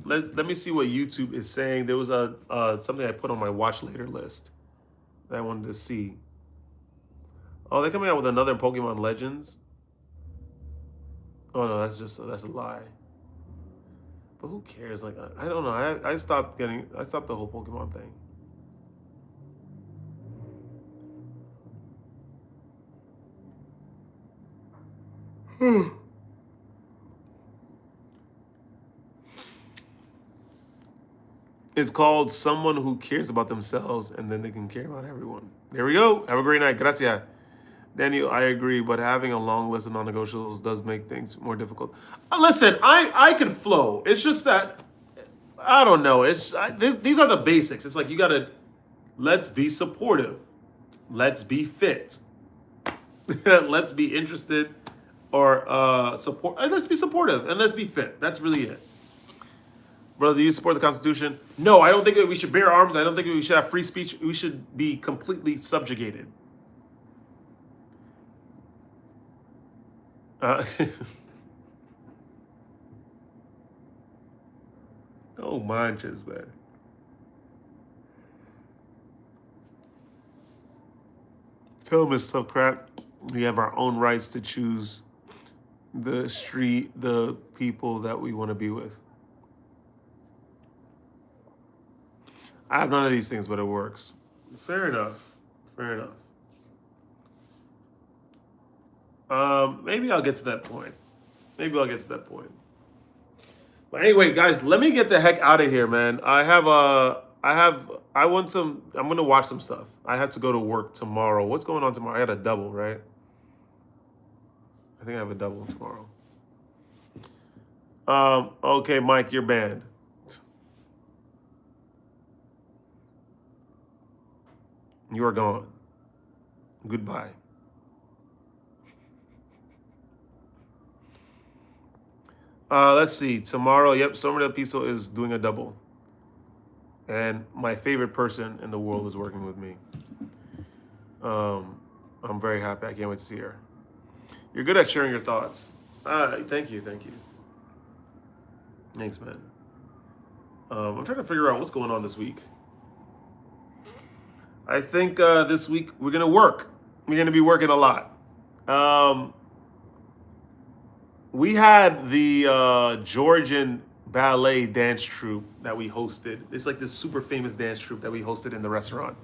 Let me see what YouTube is saying. There was something I put on my watch later list that I wanted to see. Oh, they're coming out with another Pokemon Legends. Oh no, that's a lie. But who cares? Like, I don't know. I stopped the whole Pokemon thing. It's called Someone Who Cares About Themselves, and then they can care about everyone. There we go. Have a great night. Gracias. Daniel, I agree, but having a long list of non-negotiables does make things more difficult. Listen, I could flow. It's just that I don't know. These are the basics. It's like you gotta let's be supportive, let's be fit, let's be interested or support. Let's be supportive and let's be fit. That's really it. Brother, do you support the Constitution? No, I don't think that we should bear arms. I don't think we should have free speech. We should be completely subjugated. Oh, manches, man. Tell him it's tough crap. We have our own rights to choose the people that we want to be with. I have none of these things, but it works. Fair enough. Fair enough. Maybe I'll get to that point. Maybe I'll get to that point. But anyway, guys, let me get the heck out of here, man. I want some. I'm gonna watch some stuff. I have to go to work tomorrow. What's going on tomorrow? I got a double, right? I think I have a double tomorrow. Okay, Mike, you're banned. You are gone. Goodbye. Let's see. Tomorrow, yep, Summer Del Piso is doing a double. And my favorite person in the world is working with me. I'm very happy. I can't wait to see her. You're good at sharing your thoughts. Thank you. Thanks, man. I'm trying to figure out what's going on this week. I think this week we're going to work. We're going to be working a lot. We had the Georgian ballet dance troupe that we hosted. It's like this super famous dance troupe that we hosted in the restaurant.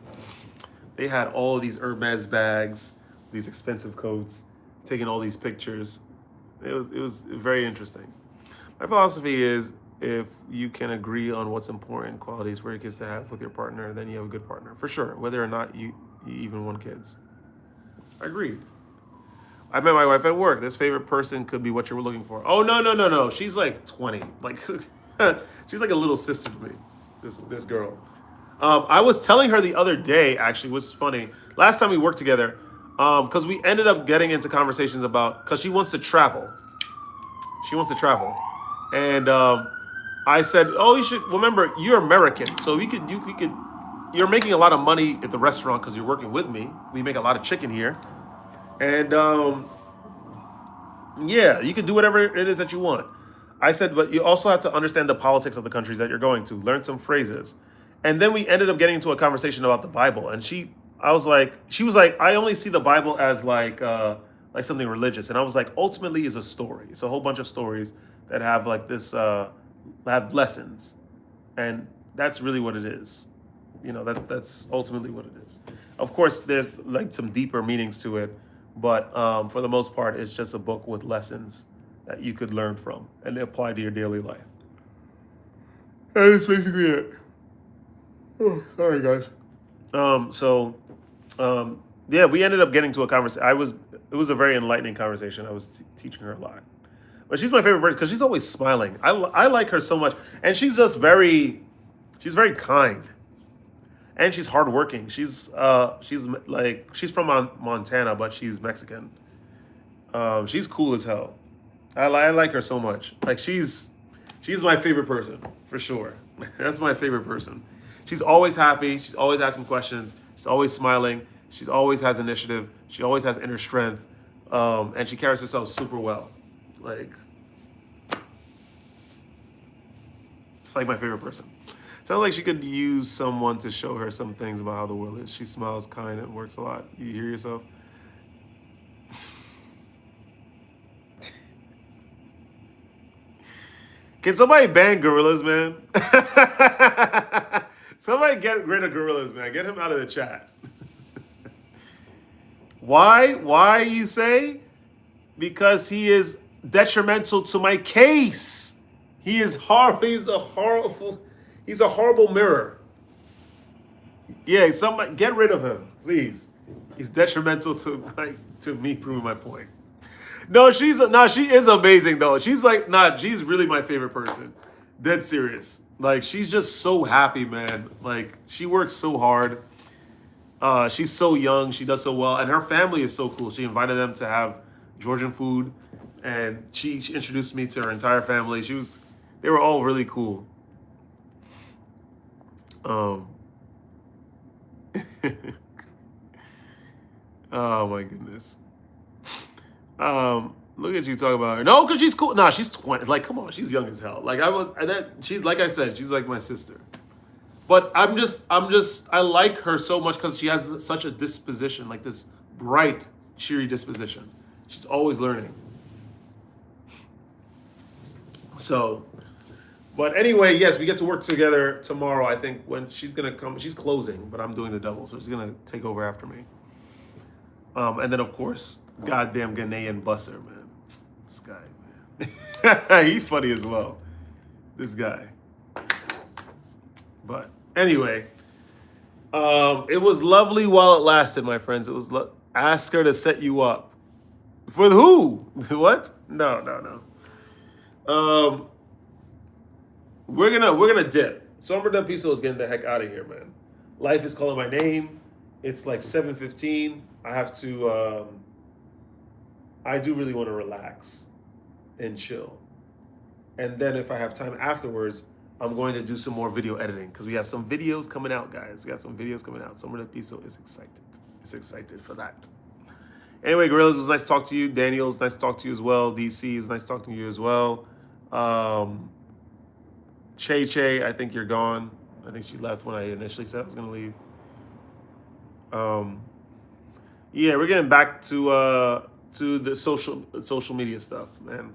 They had all these Hermes bags, these expensive coats, taking all these pictures. It was very interesting. My philosophy is if you can agree on what's important qualities for your kids to have with your partner, then you have a good partner. For sure, whether or not you even want kids. Agreed. I met my wife at work. This favorite person could be what you're looking for. Oh, no. She's like 20. Like, she's like a little sister to me, this girl. I was telling her the other day, actually, was funny. Last time we worked together, because we ended up getting into conversations about, because she wants to travel. And I said, oh, you should, remember, you're American. So you're making a lot of money at the restaurant because you're working with me. We make a lot of chicken here. And yeah, you can do whatever it is that you want. I said, but you also have to understand the politics of the countries that you're going to. Learn some phrases. And then we ended up getting into a conversation about the Bible. And she was like, I only see the Bible as like something religious. And I was like, ultimately is a story. It's a whole bunch of stories that have like this, have lessons. And that's really what it is. You know, that's ultimately what it is. Of course, there's like some deeper meanings to it. But for the most part, it's just a book with lessons that you could learn from and apply to your daily life. And that's basically it. Oh, sorry, guys. Yeah, we ended up getting to a conversation. It was a very enlightening conversation. I was teaching her a lot. But she's my favorite person because she's always smiling. I like her so much. And she's just she's very kind. And she's hardworking. She's from Montana, but she's Mexican. She's cool as hell. I like her so much. Like she's my favorite person for sure. That's my favorite person. She's always happy. She's always asking questions. She's always smiling. She always has initiative. She always has inner strength, and she carries herself super well. Like it's like my favorite person. Sounds like she could use someone to show her some things about how the world is. She smiles, kind, and works a lot. You hear yourself? Can somebody ban gorillas, man? Somebody get rid of gorillas, man. Get him out of the chat. Why? Why, you say? Because he is detrimental to my case. He is horrible. He's a horrible mirror. Yeah, somebody get rid of him, please. He's detrimental to me proving my point. She is amazing though. She's really my favorite person. Dead serious. Like she's just so happy, man. Like she works so hard. She's so young. She does so well, and her family is so cool. She invited them to have Georgian food, and she introduced me to her entire family. They were all really cool. Um, oh my goodness. Look at you talk about her. No, because she's cool. Nah, she's 20. Like, come on, she's young as hell. Like she's like I said, she's like my sister. But I like her so much because she has such a disposition, like this bright, cheery disposition. She's always learning. So, but anyway, yes, we get to work together tomorrow. I think when she's gonna come, she's closing, but I'm doing the double, so she's gonna take over after me. And then of course, goddamn Ghanaian Busser, man. This guy, man, he funny as well. This guy. But anyway, it was lovely while it lasted, my friends. It was ask her to set you up. For who? What? No. We're gonna dip. Sombra Del Piso is getting the heck out of here, man. Life is calling my name. It's like 7:15. I have to. I do really want to relax and chill, and then if I have time afterwards, I'm going to do some more video editing because we have some videos coming out, guys. We got some videos coming out. Sombra Del Piso is excited. It's excited for that. Anyway, Gorillas, it was nice to talk to you. Daniel, it's nice to talk to you as well. DC, it's nice talking to you as well. Che, I think you're gone. I think she left when I initially said I was going to leave. Yeah, we're getting back to the social media stuff, man.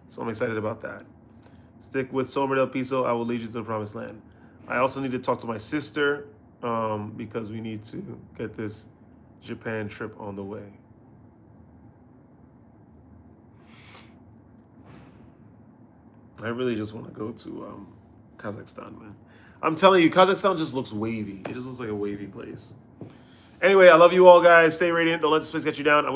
So I'm excited about that. Stick with Sombra Del Piso. I will lead you to the promised land. I also need to talk to my sister because we need to get this Japan trip on the way. I really just want to go to Kazakhstan, man. I'm telling you, Kazakhstan just looks wavy. It just looks like a wavy place. Anyway, I love you all, guys. Stay radiant. Don't let the space get you down. I'm gonna